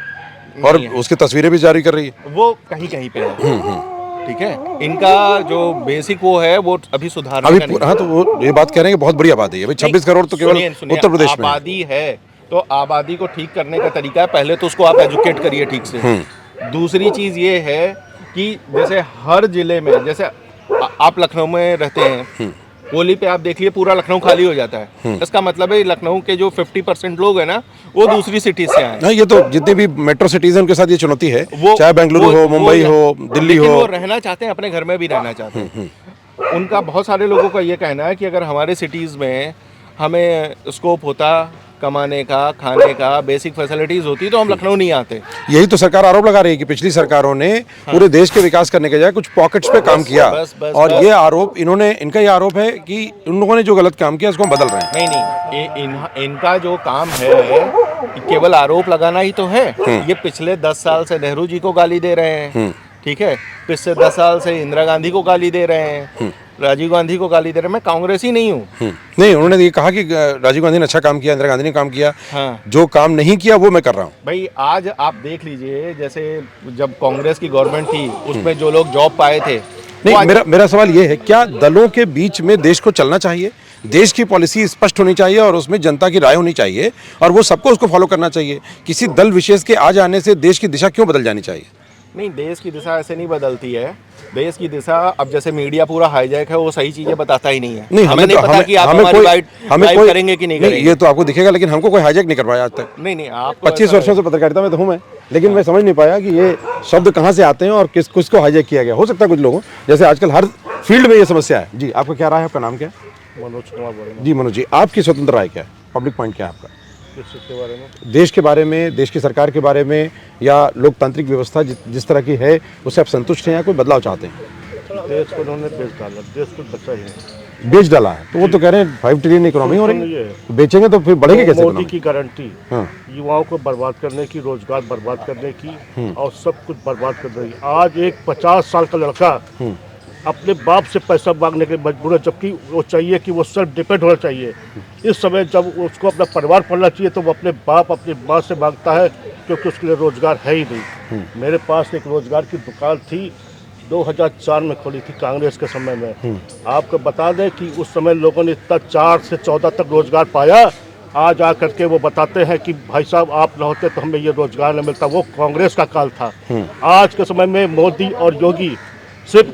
और उसकी तस्वीरें भी जारी कर रही है। वो कहीं कहीं पे है, ठीक है। इनका जो बेसिक वो है वो अभी सुधारने अभी का नहीं। हाँ, तो वो ये बात कह रहे हैं कि बहुत बड़ी आबादी है भाई, 26 करोड़ तो केवल सुनिए, उत्तर प्रदेश में है। आबादी है तो आबादी को ठीक करने का तरीका है, पहले तो उसको आप एजुकेट करिए ठीक से। दूसरी चीज़ ये है कि जैसे हर जिले में, जैसे आप लखनऊ में रहते हैं, होली पे आप देखिए पूरा लखनऊ खाली हो जाता है। इसका मतलब है लखनऊ के जो 50% लोग हैं ना, वो दूसरी सिटी से आए। हाँ, ये तो जितने भी मेट्रो सिटीज हैं उनके साथ ये चुनौती है, चाहे बेंगलुरु हो, मुंबई हो, दिल्ली हो। वो रहना चाहते हैं, अपने घर में भी रहना चाहते हैं। उनका बहुत सारे लोगों का ये कहना है कि अगर हमारे सिटीज़ में हमें स्कोप होता कमाने का, खाने का, बेसिक फैसिलिटीज होती तो हम लखनऊ नहीं आते। यही तो सरकार आरोप लगा रही है कि पिछली सरकारों ने पूरे देश के विकास करने के बजाय कुछ पॉकेट्स पे काम किया। और ये आरोप इनका ये आरोप है कि उन लोगों ने जो गलत काम किया उसको हम बदल रहे हैं। नहीं, इनका जो काम है केवल आरोप लगाना ही तो है। ये पिछले 10 साल से नेहरू जी को गाली दे रहे हैं, ठीक है। पिछले 10 साल से इंदिरा गांधी को गाली दे रहे हैं, राजीव गांधी को गाली दे रहे हैं। मैं कांग्रेसी नहीं हूँ। नहीं, उन्होंने ये कहा कि राजीव गांधी ने अच्छा काम किया, इंदिरा गांधी ने काम किया। हाँ। जो काम नहीं किया वो मैं कर रहा हूँ। भाई आज आप देख लीजिए, जैसे जब कांग्रेस की गवर्नमेंट थी उसमें जो लोग जॉब पाए थे। नहीं, मेरा सवाल ये है, क्या दलों के बीच में देश को चलना चाहिए? देश की पॉलिसी स्पष्ट होनी चाहिए और उसमें जनता की राय होनी चाहिए और वो सबको उसको फॉलो करना चाहिए। किसी दल विशेष के आ जाने से देश की दिशा क्यों बदल जानी चाहिए? नहीं, देश की दिशा ऐसे नहीं बदलती है। देश की दिशा, अब जैसे मीडिया पूरा हाईजैक है, वो सही चीजें बताता ही नहीं है। नहीं, हमें नहीं पता कि आप हमारी लाइव करेंगे कि नहीं करेंगे। ये तो आपको दिखेगा, लेकिन हमको कोई हाईजैक नहीं कर पाया आज तक। नहीं, आप 25 वर्षों से पत्रकारिता में तो हूँ मैं, लेकिन मैं समझ नहीं पाया कि ये शब्द कहाँ से आते हैं और किसको हाईजैक किया गया। हो सकता है कुछ लोगों, जैसे आजकल हर फील्ड में ये समस्या है। जी, आपका क्या राय है? आपका नाम क्या है? मनोज कुमार वर्मा। जी मनोज जी, आपकी स्वतंत्र राय क्या है? पब्लिक पॉइंट क्या है आपका? किसके बारे में? देश के बारे में, देश की सरकार के बारे में, या लोकतांत्रिक व्यवस्था जिस तरह की है उससे आप संतुष्ट हैं या कोई बदलाव चाहते हैं? देश को उन्होंने बेच डाला, देश को बचा ही नहीं। बेच डाला है तो वो तो कह रहे हैं 5 ट्रिलियन इकोनॉमी हो रही है, तो बेचेंगे तो फिर बढ़ेगी कैसे मोदी इकोनॉमी? की गारंटी युवाओं को बर्बाद करने की, रोजगार बर्बाद करने की और सब कुछ बर्बाद करने की। आज एक 50 साल का लड़का अपने बाप से पैसा मांगने के मजबूर है, जबकि वो चाहिए कि वो सेल्फ डिपेंड होना चाहिए। इस समय जब उसको अपना परिवार पालना चाहिए तो वो अपने बाप, अपनी माँ से मांगता है, क्योंकि उसके लिए रोजगार है ही नहीं। मेरे पास एक रोजगार की दुकान थी, 2004 में खोली थी कांग्रेस के समय में। आपको बता दें कि उस समय लोगों ने इतना 4 से 14 तक रोजगार पाया। आज आकर के वो बताते हैं कि भाई साहब आप न होते तो हमें ये रोजगार नहीं मिलता। वो कांग्रेस का काल था। आज के समय में मोदी और योगी सिर्फ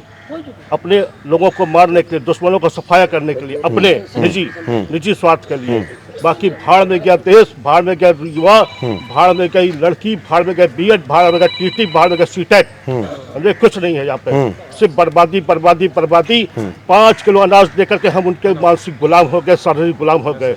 अपने लोगों को मारने के लिए, दुश्मनों को सफाया करने के लिए, अपने निजी स्वार्थ के लिए। बाकी भाड़ में गया देश, भाड़ में गया युवा, भाड़ में गई लड़की, भाड़ में गए बीएड, भाड़ में गया टीटी, भाड़ में गया सीटेट। हमने कुछ नहीं है यहाँ पे, सिर्फ बर्बादी बर्बादी बर्बादी। 5 किलो अनाज देकर के हम उनके मानसिक गुलाम हो गए, शारीरिक गुलाम हो गए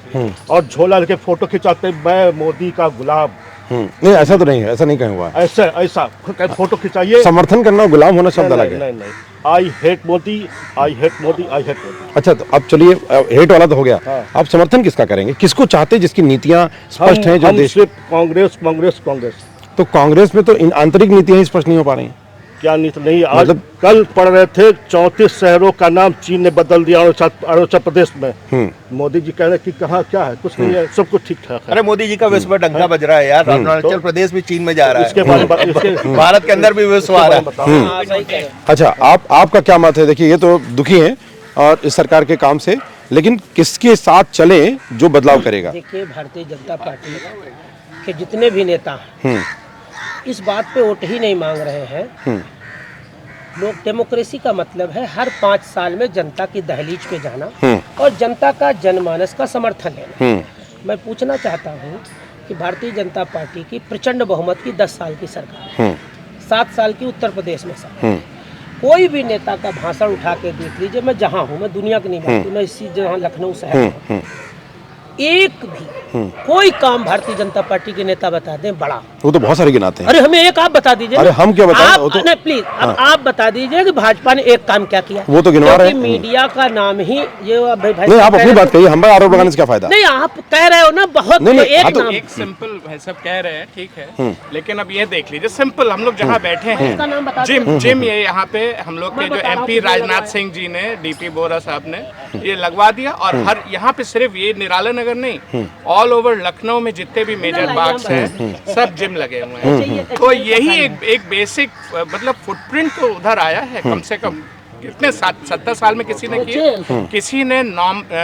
और झोला लेके फोटो खिंचाते, मैं मोदी का गुलाम। नहीं, ऐसा तो नहीं है, ऐसा नहीं कहीं हुआ है। ऐसा फोटो खिंचाइए। समर्थन करना, गुलाम होना शब्द अलग है। नहीं, I hate Modi, I hate Modi, I hate Modi. अच्छा, तो अब चलिए, हेट वाला तो हो गया। आप समर्थन किसका करेंगे? किसको चाहते जिसकी नीतियां स्पष्ट हैं? जो देश सिर्फ कांग्रेस कांग्रेस कांग्रेस। तो कांग्रेस में तो इन आंतरिक नीतियां ही स्पष्ट नहीं हो पा रही हैं। क्या नीति नहीं? आज कल पढ़ रहे थे 34 शहरों का नाम चीन ने बदल दिया अरुणाचल प्रदेश में। मोदी जी कह रहे कि कहाँ क्या है, कुछ नहीं है, सब कुछ ठीक ठाक है। अरे मोदी जी का विश्व में डंका बज रहा है यार, अरुणाचल प्रदेश भी चीन में जा रहा है। इसके बारे में भारत के अंदर भी विश्व आ रहा है। अच्छा, आपका क्या मत है? देखिए, ये तो दुखी हैं और इस सरकार के काम से, लेकिन किसके साथ चले जो बदलाव करेगा? देखिए, भारतीय जनता पार्टी के जितने भी नेता हैं इस बात पे वोट ही नहीं मांग रहे हैं। लोग, डेमोक्रेसी का मतलब है हर 5 साल में जनता की दहलीज पे जाना और जनता का जनमानस का समर्थन लेना। मैं पूछना चाहता हूँ कि भारतीय जनता पार्टी की प्रचंड बहुमत की 10 साल की सरकार, 7 साल की उत्तर प्रदेश में सरकार, कोई भी नेता का भाषण उठा के देख लीजिए, मैं जहाँ हूँ, मैं दुनिया की नहीं बात, मैं इसी जहाँ लखनऊ शहर में हूँ, एक भी कोई काम भारतीय जनता पार्टी के नेता बता दें बड़ा, वो तो बहुत सारे गिनाते हैं। अरे हमें एक आप बता दीजिए। अरे हम क्या बताएं? आप, नहीं प्लीज, अब आप बता दीजिए कि भाजपा ने एक काम क्या किया। वो तो गिनवा रहे हैं। मीडिया का नाम ही ये नहीं, आप अपनी बात कहिए, हम पर आरोप लगाने से क्या फायदा? नहीं, आप कह रहे हो ना बहुत, नहीं, नहीं, एक हाँ तो नाम। एक सिंपल भाई सब कह रहे हैं, ठीक है, लेकिन अब ये देख लीजिए सिंपल, हम लोग जहाँ बैठे इसका नाम बता हैं जिम ये यहाँ पे हम लोग के मैं जो बता रहा हूँ MP किसने राजनाथ लगवाया। सिंह जी ने, DP बोरा साहब ने ये लगवा दिया, और हर यहाँ पे सिर्फ ये निराला नगर नहीं, ऑल ओवर लखनऊ में जितने भी मेजर बाग्स हैं सब जिम लगे हुए हैं। तो यही एक बेसिक मतलब फुटप्रिंट तो उधर आया है, कम से कम कितने 70 साल में किसी ने किया, किसी ने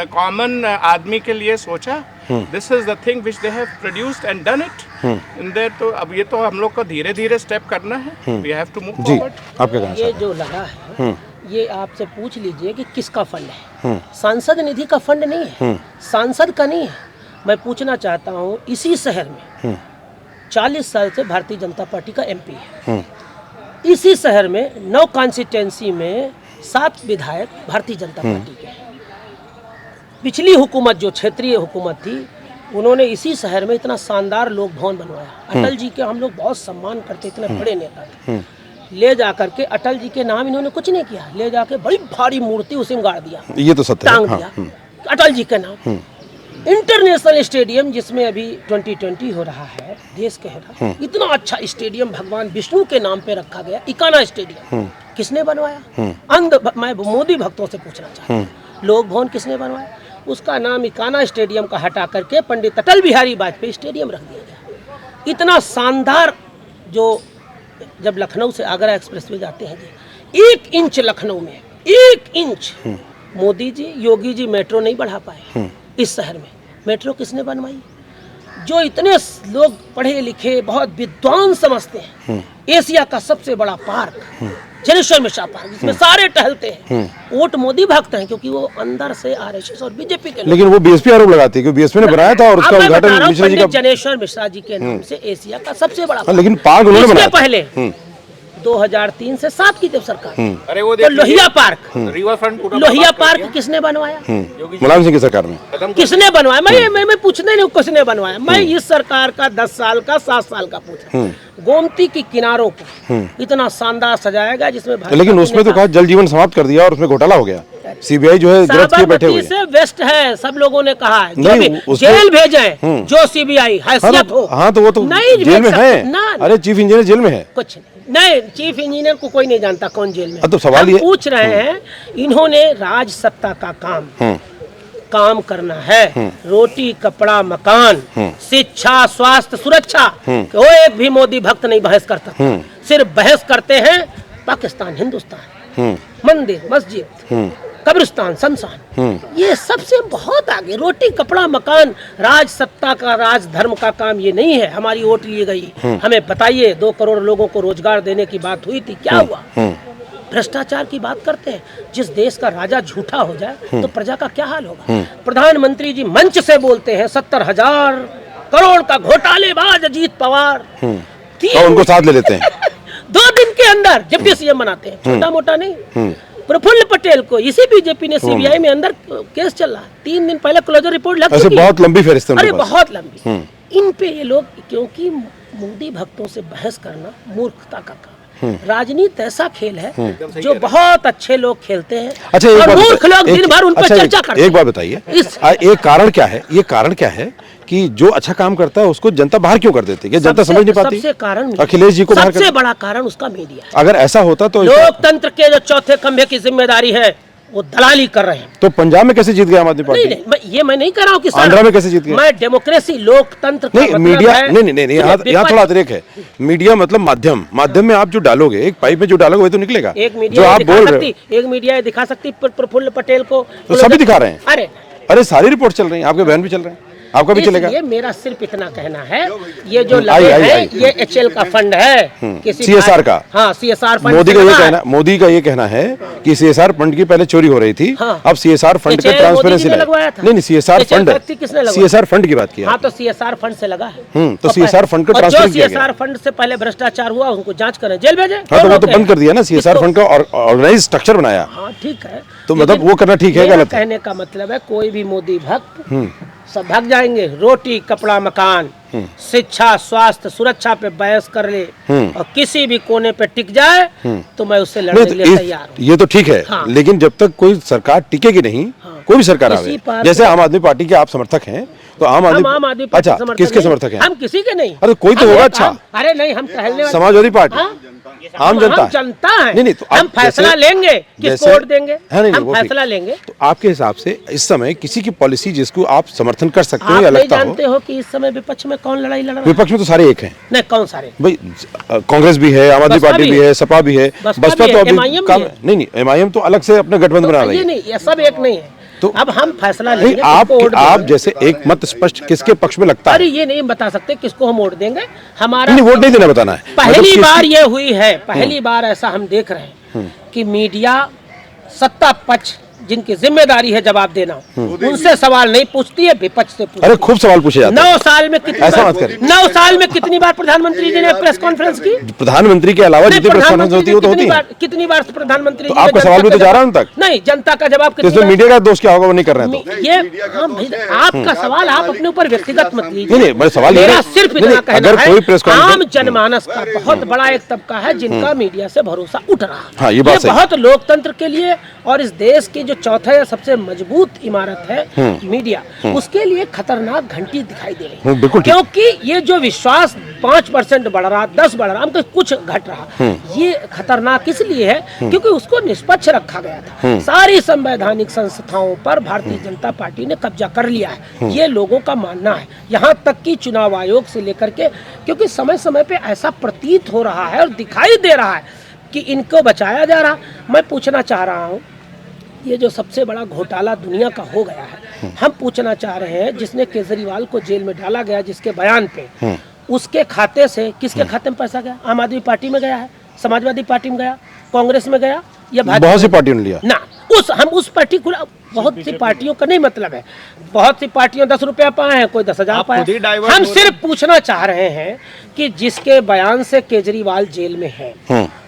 कॉमन आदमी के लिए सोचा। This is the thing which they have produced and done it in their. तो अब ये तो हम लोग को धीरे धीरे स्टेप करना है, we have to move ji, forward. आप क्या कहना ये चाहते जो लगा है, ये आपसे पूछ लीजिए कि किसका फंड है। सांसद निधि का फंड नहीं है, सांसद का नहीं है। मैं पूछना चाहता हूँ, इसी शहर में 40 साल से भारतीय जनता पार्टी का MP है, इसी शहर में 9 कॉन्स्टिट्यूंसी में 7 विधायक भारतीय जनता पार्टी के हैं। पिछली हुकूमत जो क्षेत्रीय हुकूमत थी, उन्होंने इसी शहर में इतना शानदार लोक भवन बनवाया। अटल जी के हम लोग बहुत सम्मान करते, इतने बड़े नेता थे। ले जा करके अटल जी के नाम इन्होंने कुछ नहीं किया, ले जाके बड़ी भारी मूर्ति उसी में गाड़ दिया, हैं? ये तो सत्य है। टांग हाँ, दिया अटल जी के नाम। इंटरनेशनल स्टेडियम जिसमें अभी 2020 हो रहा है, देश के है, इतना अच्छा स्टेडियम भगवान विष्णु के नाम पे रखा गया, इकाना स्टेडियम किसने बनवाया? मैं मोदी भक्तों से पूछना चाहता हूँ, लोक भवन किसने बनवाया? उसका नाम इकाना स्टेडियम का हटा करके पंडित अटल बिहारी वाजपेयी स्टेडियम रख दिया गया। इतना शानदार, जो जब लखनऊ से आगरा एक्सप्रेसवे जाते हैं जी, 1 इंच लखनऊ में 1 इंच मोदी जी, योगी जी मेट्रो नहीं बढ़ा पाए। इस शहर में मेट्रो किसने बनवाई? जो इतने लोग पढ़े लिखे बहुत विद्वान समझते हैं, एशिया का सबसे बड़ा पार्क जनेश्वर मिश्रा पार्क, जिसमें सारे टहलते हैं, वोट मोदी भागते हैं क्योंकि वो अंदर से RSS और BJP के। लेकिन वो BSP आरोप लगाती है कि BSP ने बनाया था और उसका उद्घाटन मिश्रा जी का। जनेश्वर मिश्रा जी के नाम से एशिया का सबसे बड़ा, लेकिन पार्क उन्होंने बनाया पहले 2003 से 7 की जब सरकार। अरे वो तो Lohia park, river front Lohia park किसने बनवाया? मुलायम सिंह की सरकार में। किसने बनवाया? मैं पूछने नहीं किसने बनवाया, मैं इस सरकार का 10 साल का 7 साल का पूछा। गोमती की किनारों को इतना शानदार सजाया गया, जिसमें लेकिन उसमें तो कहा जल जीवन समाप्त कर दिया और उसमें घोटाला हो गया। CBI जो है गिरफ्त किए बैठे हुए से वेस्ट है, सब लोगों ने कहा है नहीं, जो भी जेल भेजे जो CBI हैसियत हो। हाँ तो वो तो नहीं जेल में है। ना, अरे चीफ इंजीनियर जेल में है। कुछ नहीं, चीफ इंजीनियर को कोई नहीं जानता कौन जेल में। तो सवाल ये पूछ रहे हैं, इन्होंने राज सत्ता का काम करना है, रोटी कपड़ा मकान शिक्षा स्वास्थ्य सुरक्षा, वो एक भी मोदी भक्त नहीं बहस करता, सिर्फ बहस करते हैं पाकिस्तान हिंदुस्तान, मंदिर मस्जिद कब्रिस्तान शमशान, ये सबसे बहुत आगे। रोटी कपड़ा मकान, राज सत्ता का राज धर्म का काम ये नहीं है। हमारी वोट ली गई, हमें बताइए 2 करोड़ लोगों को रोजगार देने की बात हुई थी, क्या हुआ? भ्रष्टाचार की बात करते हैं। जिस देश का राजा झूठा हो जाए तो प्रजा का क्या हाल होगा? प्रधानमंत्री जी मंच से बोलते हैं 70,000 करोड़ का घोटालेबाज अजीत पवार, तो उनको साथ ले लेते हैं 2 दिन के अंदर डिप्टी CM बनाते हैं, छोटा मोटा नहीं। प्रफुल्ल पटेल को इसी BJP ने CBI में अंदर केस चल रहा है, 3 दिन पहले क्लोजर रिपोर्ट लग चुकी है। बहुत लंबी फहरिस्त है उनके अरे पास। बहुत लंबी। इन पे ये लोग, क्योंकि मोदी भक्तों से बहस करना मूर्खता का काम। राजनीति ऐसा खेल है जो बहुत अच्छे लोग खेलते हैं। अच्छा, और मूर्ख लोग दिन भर उन पर चर्चा करते हैं। एक बात बताइए, एक कारण क्या है? ये कारण क्या है कि जो अच्छा काम करता है उसको जनता बाहर क्यों कर देती है? जनता समझ नहीं पाती। सबसे कारण अखिलेश जी को बाहर सबसे बड़ा कारण उसका मीडिया है। अगर ऐसा होता तो लोकतंत्र के जो चौथे खंभे की जिम्मेदारी है वो दलाली कर रहे हैं। तो पंजाब में कैसे जीत गया आम आदमी पार्टी? नहीं, मैं नहीं कर रहा हूँ कि आंध्रा में कैसे जीत गया? मैं डेमोक्रेसी लोकतंत्र का नहीं, मीडिया नहीं, यहाँ थोड़ा अतिरेक है। मीडिया मतलब माध्यम में आप जो डालोगे, एक पाइप में जो डालोगे वही तो निकलेगा। एक जो मीडिया आप बोल रहे हो, एक मीडिया दिखा सकती प्रफुल्ल पटेल को, तो सभी दिखा रहे हैं। अरे सारी रिपोर्ट चल रही है, आपके बहन भी चल रहे हैं। आपका भी चलेगा। ये मेरा सिर्फ इतना कहना है, ये जो लगे आई, हैं आई। ये एचएल का फंड है, किसी CSR का। हाँ, CSR फंड मोदी से का ये लगा है। कहना, मोदी का ये कहना है कि CSR फंड की पहले चोरी हो रही थी, हाँ। अब CSR फंड का HL ट्रांसपेरेंसी मोदी जी ने लगवाया था। नहीं नहीं, CSR HL फंड, व्यक्ति किसने लगवाया? CSR फंड की बात किया। हाँ, तो CSR फंड से लगा है। तो और CSR फंड को और ट्रांसफर जो किया गया। CSR फंड से पहले भ्रष्टाचार हुआ उनको जांच करें, जेल भेजे। हाँ, तो वो तो बंद कर दिया ना, CSR फंड का ऑर्गेनाइज स्ट्रक्चर बनाया। हाँ, ठीक है। तो मतलब लेकिन वो करना ठीक है, मेरा गलत है? कहने का मतलब है कोई भी मोदी भक्त सब भाग जाएंगे। रोटी कपड़ा मकान शिक्षा स्वास्थ्य सुरक्षा पे बहस कर ले और किसी भी कोने पे टिक जाए तो मैं उससे लड़ने के लिए तैयार हूँ। ये तो ठीक है, हाँ। लेकिन जब तक कोई सरकार टिकेगी नहीं, कोई भी सरकार इसी आवे, बात जैसे पे- आम आदमी पार्टी के आप समर्थक हैं, तो आम हम आम आदमी आदमी पार्टी अच्छा समर्थक किसके नहीं। समर्थक हैं? हम किसी के नहीं। अरे कोई तो हम होगा। एक अच्छा, अरे नहीं, हम टहलने वाले समाजवादी पार्टी, हाँ? आम जनता हम जनता है। नहीं नहीं, तो हम आप फैसला जैसे- लेंगे किसको जैसे- वोट देंगे, हाँ, नहीं, हम वो ठीक। फैसला लेंगे। तो आपके हिसाब से इस समय किसी की पॉलिसी जिसको आप समर्थन कर सकते हो आप या नहीं लगता हो? जानते हो कि इस समय विपक्ष में कौन लड़ाई लड़ रहा है? विपक्ष में तो सारे एक हैं नहीं, कौन सारे? भाई, कांग्रेस भी है, आम आदमी बसपा पार्टी भी भी है। है, सपा भी है, बसपा बसपा भी तो है, अभी MIM भी काम है। नहीं नहीं, MIM तो अलग से अपने गठबंधन बना रही ये है। नहीं, ये सब एक नहीं है। तो अब हम फैसला नहीं, लेंगे आप किसको वोट आप देंगे। जैसे एक मत स्पष्ट किसके पक्ष में लगता अरे है? ये नहीं बता सकते किसको हम वोट देंगे। हमारा नहीं, वोट नहीं देना, बताना है। पहली मतलब बार किसकी- ये हुई है, पहली बार ऐसा हम देख रहे हैं कि मीडिया सत्ता पक्ष जिनकी जिम्मेदारी है जवाब देना, उनसे सवाल नहीं पूछती है, विपक्ष से पूछती अरे है। खूब सवाल पूछे जाते हैं। 9 साल में कितनी ऐसा बार मत करिए। 9 साल में कितनी बार प्रधानमंत्री जी ने प्रेस कॉन्फ्रेंस की? प्रधानमंत्री के अलावा नहीं, जितनी प्रेस कॉन्फ्रेंस प्रधानमंत्री होती है वो तो होती है। कितनी बार प्रधानमंत्री तो जी ने आपका जनता सवाल भी का तो जा रहा है जवाब- उन तक। नहीं, जनता का जवाब तो कितनी इसमें बार- मीडिया का दोष क्या होगा, वो नहीं कर रहे हैं तो? ये हाँ भाई, आपका सवाल आप अपने ऊपर व्यक्तिगत मत लीजिए। नहीं, मैं सवाल ये मेरा नहीं- सिर्फ नहीं, इतना नहीं, कहना अगर है, कोई प्रेस कॉन्फ्रेंस- आम जनमानस का बहुत बड़ा एक तबका है जिनका मीडिया से भरोसा उठ रहा है। हाँ, ये बात सही है। बहुत लोकतंत्र के लिए और इस देश की जो चौथा या सबसे मजबूत इमारत है मीडिया, उसके लिए खतरनाक घंटी दिखाई दे रही है। बिल्कुल ठीक। क्योंकि ये जो विश्वास 5% बढ़ रहा, 10 बढ़ रहा, हमको कुछ घट रहा, ये खतरनाक इसलिए है क्योंकि उसको निष्पक्ष रखा गया था। सारी संवैधानिक संस्थाओं पर भारतीय जनता पार्टी ने कब्जा कर लिया है, ये लोगों का मानना है। यहाँ तक कि चुनाव आयोग से लेकर के, क्योंकि समय समय पे ऐसा प्रतीत हो रहा है और दिखाई दे रहा है कि इनको बचाया जा रहा। मैं पूछना चाह रहा हूँ, ये जो सबसे बड़ा घोटाला दुनिया का हो गया है, हम पूछना चाह रहे हैं, जिसने केजरीवाल को जेल में डाला गया जिसके बयान पे, उसके खाते से किसके खाते में पैसा गया? आम आदमी पार्टी में गया है, समाजवादी पार्टी में गया, कांग्रेस में गया या भाजपा? बहुत सी पार्टियों ने लिया ना, हम उस पर्टिकुलर, बहुत सी पार्टियों का नहीं मतलब है, बहुत सी पार्टियों 10 रुपया पाए हैं, कोई 10,000 पाए। हम सिर्फ पूछना चाह रहे हैं कि जिसके बयान से केजरीवाल जेल में है,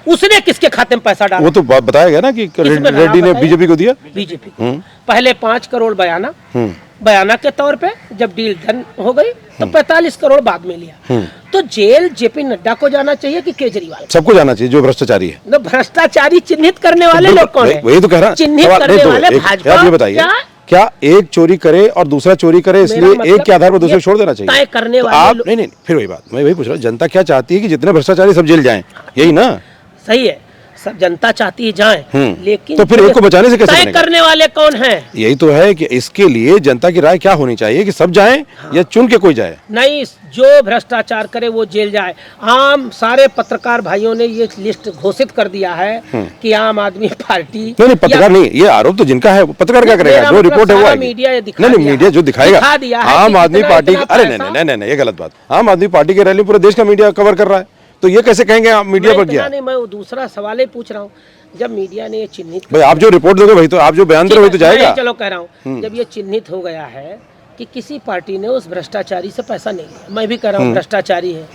उसने किसके खाते में पैसा डाला? वो तो बताया गया ना कि रेड्डी ने बीजेपी को दिया। बीजेपी को पहले 5 करोड़ बयाना के तौर पे, जब डील डन हो गई तो 45 करोड़ बाद में लिया। तो जेल जेपी नड्डा को जाना चाहिए कि केजरीवाल? सबको जाना चाहिए जो भ्रष्टाचारी है। तो भ्रष्टाचारी चिन्हित करने वाले लोग कौन है? वही तो कह रहा हूं। चिन्हित सवाल- करने नहीं, तो वाले एक- भाजपा। आप ये बताइए, क्या एक चोरी करे और दूसरा चोरी करे इसलिए मेरा मतलब एक के आधार पर दूसरे ये छोड़ देना चाहिए? तय करने तो वाले आप लोग- नहीं, फिर वही बात, मैं वही पूछ रहा हूँ, जनता क्या चाहती है कि जितने भ्रष्टाचारी सब जेल जाएं, यही ना? सही है, सब जनता चाहती है जाएं, लेकिन तो फिर एक को बचाने से कैसे तय बनेगा? करने वाले कौन हैं? यही तो है कि इसके लिए जनता की राय क्या होनी चाहिए कि सब जाएं या चुन के कोई जाए? नहीं, जो भ्रष्टाचार करे वो जेल जाए। आम सारे पत्रकार भाइयों ने ये लिस्ट घोषित कर दिया है कि आम आदमी पार्टी नहीं, पत्रकार नहीं, ये आरोप तो जिनका है, पत्रकार क्या करेगा? मेरा जो मतलब रिपोर्ट है वो सारा आएगी। मीडिया ये दिखा नहीं, दिया मीडिया है। जो दिखाएगा, दिखा दिया है आम कि आदमी इतना पार्टी, इतना अरे पैसा- नहीं, ये गलत बात। आम आदमी पार्टी की रैली पूरे देश का मीडिया कवर कर रहा है, तो ये कैसे कहेंगे आप मीडिया पर गया? नहीं, मैं वो दूसरा सवाल ही पूछ रहा हूँ। जब मीडिया ने ये चिन्हित भाई आप जो रिपोर्ट दोगे वही तो, आप जो बयान दे रहे हो वही तो मैं जाएगा। चलो कह रहा हूँ, जब ये चिन्हित हो गया है कि किसी पार्टी ने उस भ्रष्टाचारी से पैसा नहीं लिया, मैं भी कह रहा हूँ भ्रष्टाचारी है,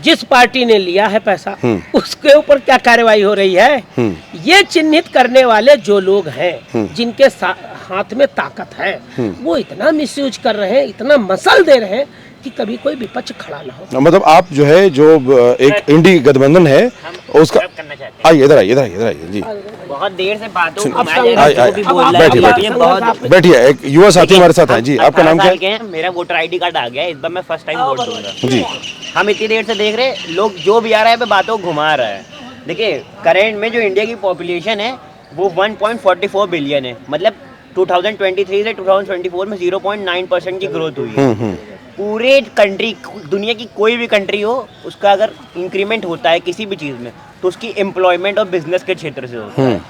जिस पार्टी ने लिया है पैसा उसके ऊपर क्या कार्रवाई हो रही है? ये चिन्हित करने वाले जो लोग हैं, जिनके हाथ में ताकत है, वो इतना मिसयूज कर रहे हैं, इतना मसल दे रहे हैं कि कभी कोई विपक्ष खड़ा ना हो। मतलब आप जो है जो एक इंडी गठबंधन है उसका, आइए इधर आइए जी, बहुत देर से बातों को बैठिए, एक युवा साथी हमारे साथ हैं जी। आपका नाम क्या है? मेरा वोटर आईडी कार्ड आ गया है, इस बार मैं फर्स्ट टाइम वोट दूंगा जी। हम इतनी देर से देख रहे हैं, लोग जो भी आ रहा है पे बातों को घुमा रहा है। देखिए करंट में जो इंडिया की पॉपुलेशन है वो 1.44 बिलियन है, मतलब 2023 से 2024 में 0.9% की ग्रोथ हुई है। पूरे कंट्री, दुनिया की कोई भी कंट्री हो, उसका अगर इंक्रीमेंट होता है किसी भी चीज़ में तो उसकी एम्प्लॉयमेंट और बिजनेस के क्षेत्र से होता है।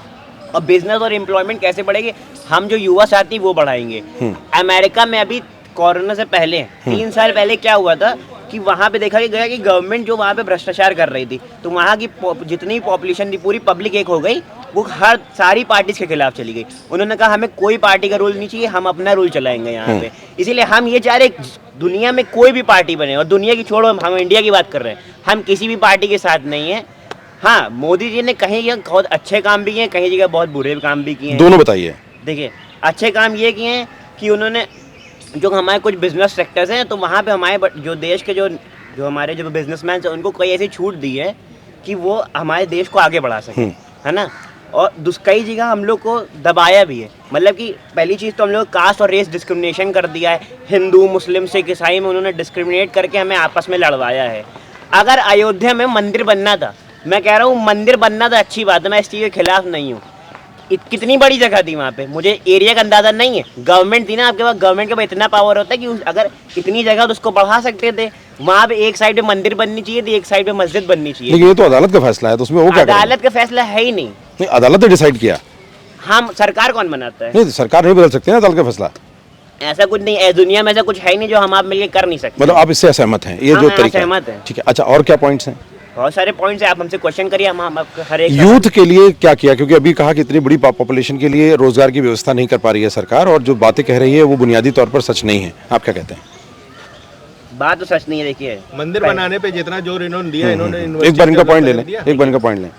और बिजनेस और एम्प्लॉयमेंट कैसे बढ़ेगी? हम जो युवा साथी वो बढ़ाएंगे। अमेरिका में अभी कोरोना से पहले 3 साल पहले क्या हुआ था कि वहाँ पे देखा गया कि गवर्नमेंट जो वहाँ पे भ्रष्टाचार कर रही थी, तो वहाँ की जितनी पॉपुलेशन थी पूरी पब्लिक एक हो गई, वो हर सारी पार्टीज के खिलाफ चली गई। उन्होंने कहा हमें कोई पार्टी का रूल नहीं चाहिए, हम अपना रूल चलाएंगे यहाँ पे। इसीलिए हम ये चाह रहे दुनिया में कोई भी पार्टी बने, और दुनिया की छोड़ो, हम इंडिया की बात कर रहे हैं, हम किसी भी पार्टी के साथ नहीं है। हाँ, मोदी जी ने कहीं जगह बहुत अच्छे काम भी किए, कहीं जगह बहुत बुरे काम भी किए हैं। दोनों बताइए। देखिए, अच्छे काम ये किए हैं कि उन्होंने जो हमारे कुछ बिजनेस सेक्टर्स हैं, तो वहाँ पे हमारे जो देश के जो हमारे जो बिजनेसमैन हैं, उनको कोई ऐसी छूट दी है कि वो हमारे देश को आगे बढ़ा सकें, है ना। और कई जगह हम लोग को दबाया भी है। मतलब कि पहली चीज़ तो हम लोग कास्ट और रेस डिस्क्रिमिनेशन कर दिया है, हिंदू मुस्लिम सिख ईसाई में उन्होंने डिस्क्रिमिनेट करके हमें आपस में लड़वाया है। अगर अयोध्या में मंदिर बनना था, मैं कह रहा हूँ मंदिर बनना था, अच्छी बात है, मैं इस चीज़ के खिलाफ नहीं हूँ। कितनी बड़ी जगह थी वहाँ पे, मुझे एरिया का अंदाज़ा नहीं है। गवर्नमेंट थी ना आपके पास, गवर्नमेंट के पास इतना पावर होता है कि अगर इतनी जगह तो उसको बढ़ा सकते थे। वहाँ पे एक साइड पे मंदिर बननी चाहिए थी, एक साइड पे मस्जिद बननी चाहिए। लेकिन ये तो अदालत का फैसला है, तो उसमें वो क्या करेंगे? अदालत का फैसला है ही नहीं। नहीं, अदालत ने डिसाइड किया। हम सरकार कौन बनाता है? नहीं, सरकार नहीं बदल सकती ना अदालत का फैसला। ऐसा कुछ नहीं है, दुनिया में ऐसा कुछ है ही नहीं जो हम आप मिलकर कर नहीं सकते। मतलब आप इससे असहमत हैं, ये जो तरीका सहमत है। ठीक है। अच्छा, और क्या पॉइंट्स हैं? बहुत सारे पॉइंट्स हैं, आप हमसे क्वेश्चन करिए, हम आपको हर एक यूथ के लिए क्या किया? क्योंकि अभी कहा कि इतनी बड़ी पॉपुलेशन के लिए रोजगार की व्यवस्था नहीं कर पा रही है सरकार, और जो बातें कह रही है वो बुनियादी तौर पर सच नहीं है। आप क्या कहते हैं? बात तो सच नहीं है। देखिए, मंदिर बनाने पे जितना जोर इन्होंने दिया, इन्होंने एक बार इनका पॉइंट ले लें, एक बार इनका पॉइंट लें।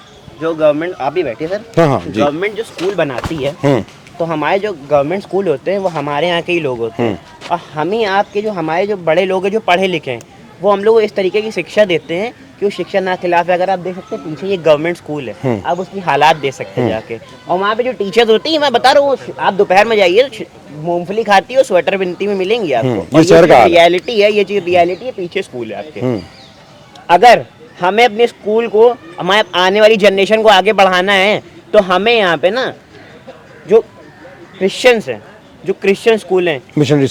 जो गवर्नमेंट, आप भी बैठिए सर, हाँ जी। गवर्नमेंट जो स्कूल बनाती है, तो हमारे जो गवर्नमेंट स्कूल होते हैं वो हमारे यहाँ के ही लोग होते हैं, और हम ही आपके जो हमारे जो बड़े लोग हैं जो पढ़े लिखे हैं, वो हम लोग को इस तरीके की शिक्षा देते हैं कि वो शिक्षा ना खिलाफ है। अगर आप देख सकते हैं पीछे ये गवर्नमेंट स्कूल है, आप उसकी हालात देख सकते हैं जाके। और वहाँ पे जो टीचर्स होती है, मैं बता रहा हूँ, आप दोपहर में जाइए, मूंगफली खाती हो, स्वेटर बिनती में मिलेंगी आपको। ये रियलिटी है, ये चीज़ रियलिटी है। पीछे स्कूल है आपके। अगर हमें अपने स्कूल को, हमारे आने वाली जनरेशन को आगे बढ़ाना है, तो हमें यहाँ पे ना जो क्रिश्चियंस हैं, जो क्रिश्चियन स्कूल हैं,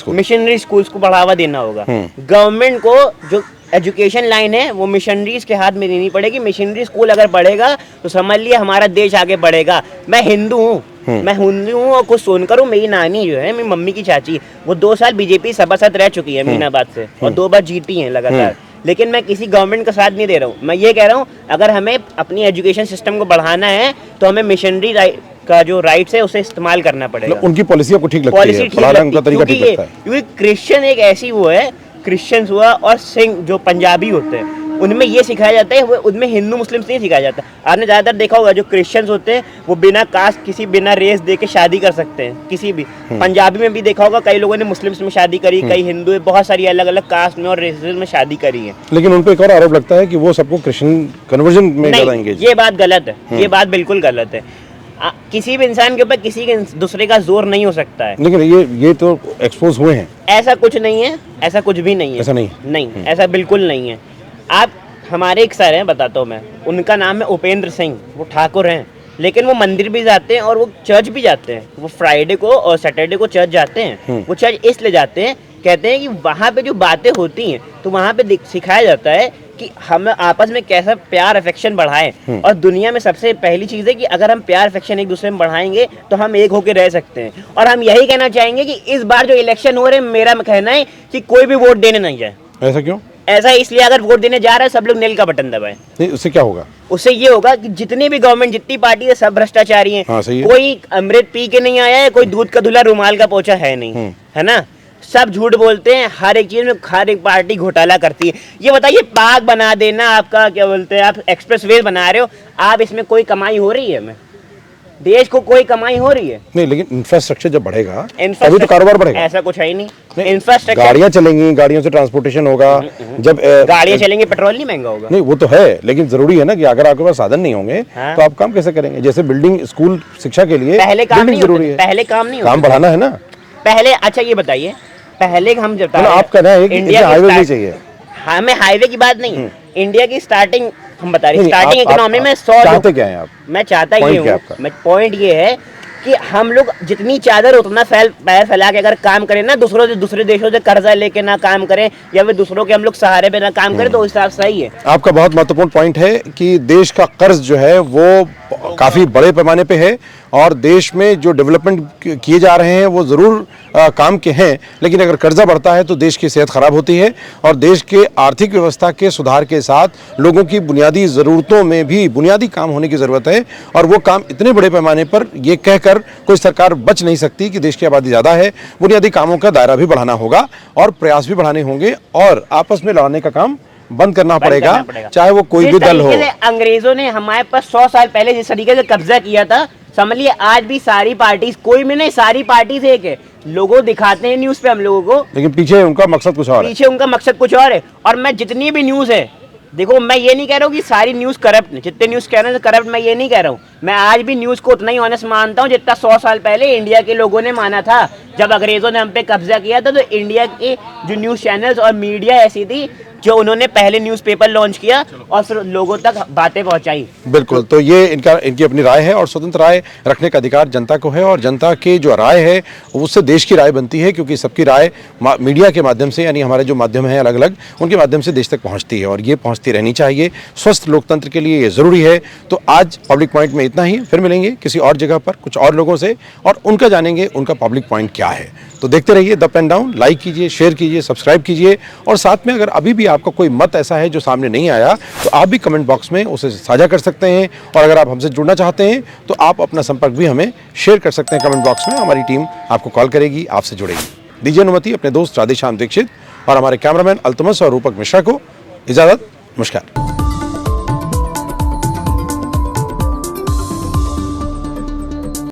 मिशनरी स्कूल्स को बढ़ावा देना होगा। गवर्नमेंट को जो एजुकेशन लाइन है वो मिशनरीज के हाथ में देनी पड़ेगी। मिशनरी स्कूल अगर बढ़ेगा तो समझ लिया हमारा देश आगे बढ़ेगा। मैं हिंदू हूँ, और कुछ सुनकर हूँ। मेरी नानी जो है, मेरी मम्मी की चाची, वो 2 साल बीजेपी सभासद रह चुकी है मीनाबाद से, और 2 बार जीती हैं लगातार। लेकिन मैं किसी गवर्नमेंट का साथ नहीं दे रहा हूँ। मैं ये कह रहा हूँ, अगर हमें अपनी एजुकेशन सिस्टम को बढ़ाना है तो हमें मिशनरी का जो राइट्स है उसे इस्तेमाल करना पड़ेगा। उनकी पॉलिसी आपको ठीक लगती है? उनका तरीका ठीक लगता है? क्योंकि क्रिश्चियन एक ऐसी वो है, क्रिश्चियंस हुआ और सिंह जो पंजाबी होते हैं, उनमें ये सिखाया जाता है, उनमें हिंदू मुस्लिम नहीं सिखाया जाता। आपने ज़्यादातर देखा होगा जो क्रिश्चियंस होते हैं वो बिना कास्ट, किसी बिना रेस दे के शादी कर सकते हैं किसी भी। पंजाबी में भी देखा होगा, कई लोगों ने मुस्लिम्स में शादी करी, कई हिंदू, बहुत सारी अलग अलग कास्ट में और रेसेस में शादी करी है। लेकिन उन पर एक और आरोप लगता है कि वो सबको क्रिश्चियन कन्वर्जन में ज़्यादा एंगेज। ये बात गलत है, ये बात बिल्कुल गलत है। किसी भी इंसान के ऊपर किसी के दूसरे का जोर नहीं हो सकता है। लेकिन ये तो एक्सपोज हुए हैं। ऐसा कुछ नहीं है, ऐसा कुछ भी नहीं है। ऐसा नहीं, ऐसा बिल्कुल नहीं है। आप हमारे एक सर हैं, बताता हूँ मैं, उनका नाम है उपेंद्र सिंह, वो ठाकुर हैं, लेकिन वो मंदिर भी जाते हैं और वो चर्च भी जाते हैं। वो फ्राइडे को और सैटरडे को चर्च जाते हैं। वो चर्च इसलिए जाते हैं, कहते हैं कि वहाँ पे जो बातें होती हैं तो वहाँ पे सिखाया जाता है कि हम आपस में कैसा प्यार अफेक्शन बढ़ाएं। और दुनिया में सबसे पहली चीज़ है कि अगर हम प्यार अफेक्शन एक दूसरे में बढ़ाएंगे तो हम एक होकर रह सकते हैं। और हम यही कहना चाहेंगे कि इस बार जो इलेक्शन हो रहे हैं, मेरा कहना है कि कोई भी वोट देने नहीं जाए। ऐसा क्यों? ऐसा इसलिए, अगर वोट देने जा रहा है सब लोग नील का बटन दबाएं। नहीं, उससे क्या होगा? उससे ये होगा कि जितनी भी गवर्नमेंट, जितनी पार्टी है, सब भ्रष्टाचारी हैं। हाँ, सही है। कोई अमृत पी के नहीं आया है, कोई दूध का धुला रुमाल का पोछा है नहीं, है ना। सब झूठ बोलते हैं, हर एक चीज में हर एक पार्टी घोटाला करती है। ये बताइए, पार्क बना देना, आपका क्या बोलते हैं, आप एक्सप्रेसवे बना रहे हो, आप इसमें कोई कमाई हो रही है? हमें देश को कोई कमाई हो रही है? नहीं, लेकिन इंफ्रास्ट्रक्चर जब बढ़ेगा तभी तो कारोबार बढ़ेगा। ऐसा कुछ है ही नहीं। इंफ्रास्ट्रक्चर, गाड़ियां चलेंगी, गाड़ियों से ट्रांसपोर्टेशन होगा। जब गाड़ियां चलेंगी, पेट्रोल नहीं महंगा होगा। नहीं, वो तो है, लेकिन जरूरी है ना कि अगर आपके पास साधन नहीं होंगे तो आप काम कैसे करेंगे? जैसे बिल्डिंग, स्कूल, शिक्षा के लिए पहले काम नहीं जरूरी है, पहले काम नहीं, काम बढ़ाना है ना पहले। अच्छा ये बताइए, पहले हम जब आप कहना है कि इंडिया हाईवे नहीं चाहिए, हमें हाईवे की बात नहीं, इंडिया की स्टार्टिंग हम बता रहे हैं। स्टार्टिंग इकोनॉमी में 100 चाहते क्या है आप? मैं चाहता ये हूँ, मैं पॉइंट ये है कि हम लोग जितनी चादर उतना पैर फैला के अगर काम करें ना, दूसरे देशों से कर्जा लेके ना काम करें या फिर दूसरों के हम लोग सहारे पे ना काम करें, तो उस हिसाब से सही है। आपका बहुत महत्वपूर्ण पॉइंट है कि देश का कर्ज जो है वो काफ़ी बड़े पैमाने पे है और देश में जो डेवलपमेंट किए जा रहे हैं वो ज़रूर काम के हैं, लेकिन अगर कर्जा बढ़ता है तो देश की सेहत खराब होती है और देश के आर्थिक व्यवस्था के सुधार के साथ लोगों की बुनियादी ज़रूरतों में भी बुनियादी काम होने की ज़रूरत है। और वो काम इतने बड़े पैमाने पर ये कहकर कोई सरकार बच नहीं सकती कि देश की आबादी ज़्यादा है, बुनियादी कामों का दायरा भी बढ़ाना होगा और प्रयास भी बढ़ाने होंगे और आपस में लड़ाने का काम बंद करना पड़ेगा, चाहे वो कोई भी दल हो। अंग्रेजों ने हमारे पास 100 साल पहले जिस तरीके से कब्जा किया था, समझ लिए आज भी सारी पार्टी, कोई भी नहीं, सारी पार्टी एक है। लोगों दिखाते हैं न्यूज पे हम लोगों को, लेकिन पीछे उनका मकसद कुछ और है। पीछे उनका मकसद कुछ और है। और मैं जितनी भी न्यूज है, देखो मैं ये नहीं कह रहा हूँ कि सारी न्यूज करप्ट है, जितने न्यूज कह रहे हैं करप्ट, मैं ये नहीं कह रहा हूँ। मैं आज भी न्यूज को उतना ही ऑनेस्ट मानता हूँ जितना 100 साल पहले इंडिया के लोगों ने माना था। जब अंग्रेजों ने हम पे कब्जा किया था तो इंडिया के जो न्यूज चैनल्स और मीडिया ऐसी थी जो उन्होंने पहले न्यूज़पेपर लॉन्च किया और फिर लोगों तक बातें पहुंचाई। बिल्कुल, तो ये इनकी अपनी राय है और स्वतंत्र राय रखने का अधिकार जनता को है और जनता की जो राय है उससे देश की राय बनती है, क्योंकि सबकी राय मीडिया के माध्यम से, यानी हमारे जो माध्यम हैं अलग अलग, उनके माध्यम से देश तक पहुंचती है और ये पहुंचती रहनी चाहिए। स्वस्थ लोकतंत्र के लिए ये ज़रूरी है। तो आज पब्लिक पॉइंट में इतना ही, फिर मिलेंगे किसी और जगह पर कुछ और लोगों से और उनका जानेंगे उनका पब्लिक पॉइंट क्या है। तो देखते रहिए द पेन डाउन, लाइक कीजिए, शेयर कीजिए, सब्सक्राइब कीजिए और साथ में अगर अभी भी आपका कोई मत ऐसा है जो सामने नहीं आया तो आप भी कमेंट बॉक्स में उसे साझा कर सकते हैं। और अगर आप हमसे जुड़ना चाहते हैं तो आप अपना संपर्क भी हमें शेयर कर सकते हैं कमेंट बॉक्स में। हमारी टीम आपको कॉल करेगी, आपसे जुड़ेगी। दीजिए अनुमति अपने दोस्त राधेश्याम दीक्षित और हमारे कैमरामैन अल्तमस और रूपक मिश्रा को इजाज़त। नमस्कार।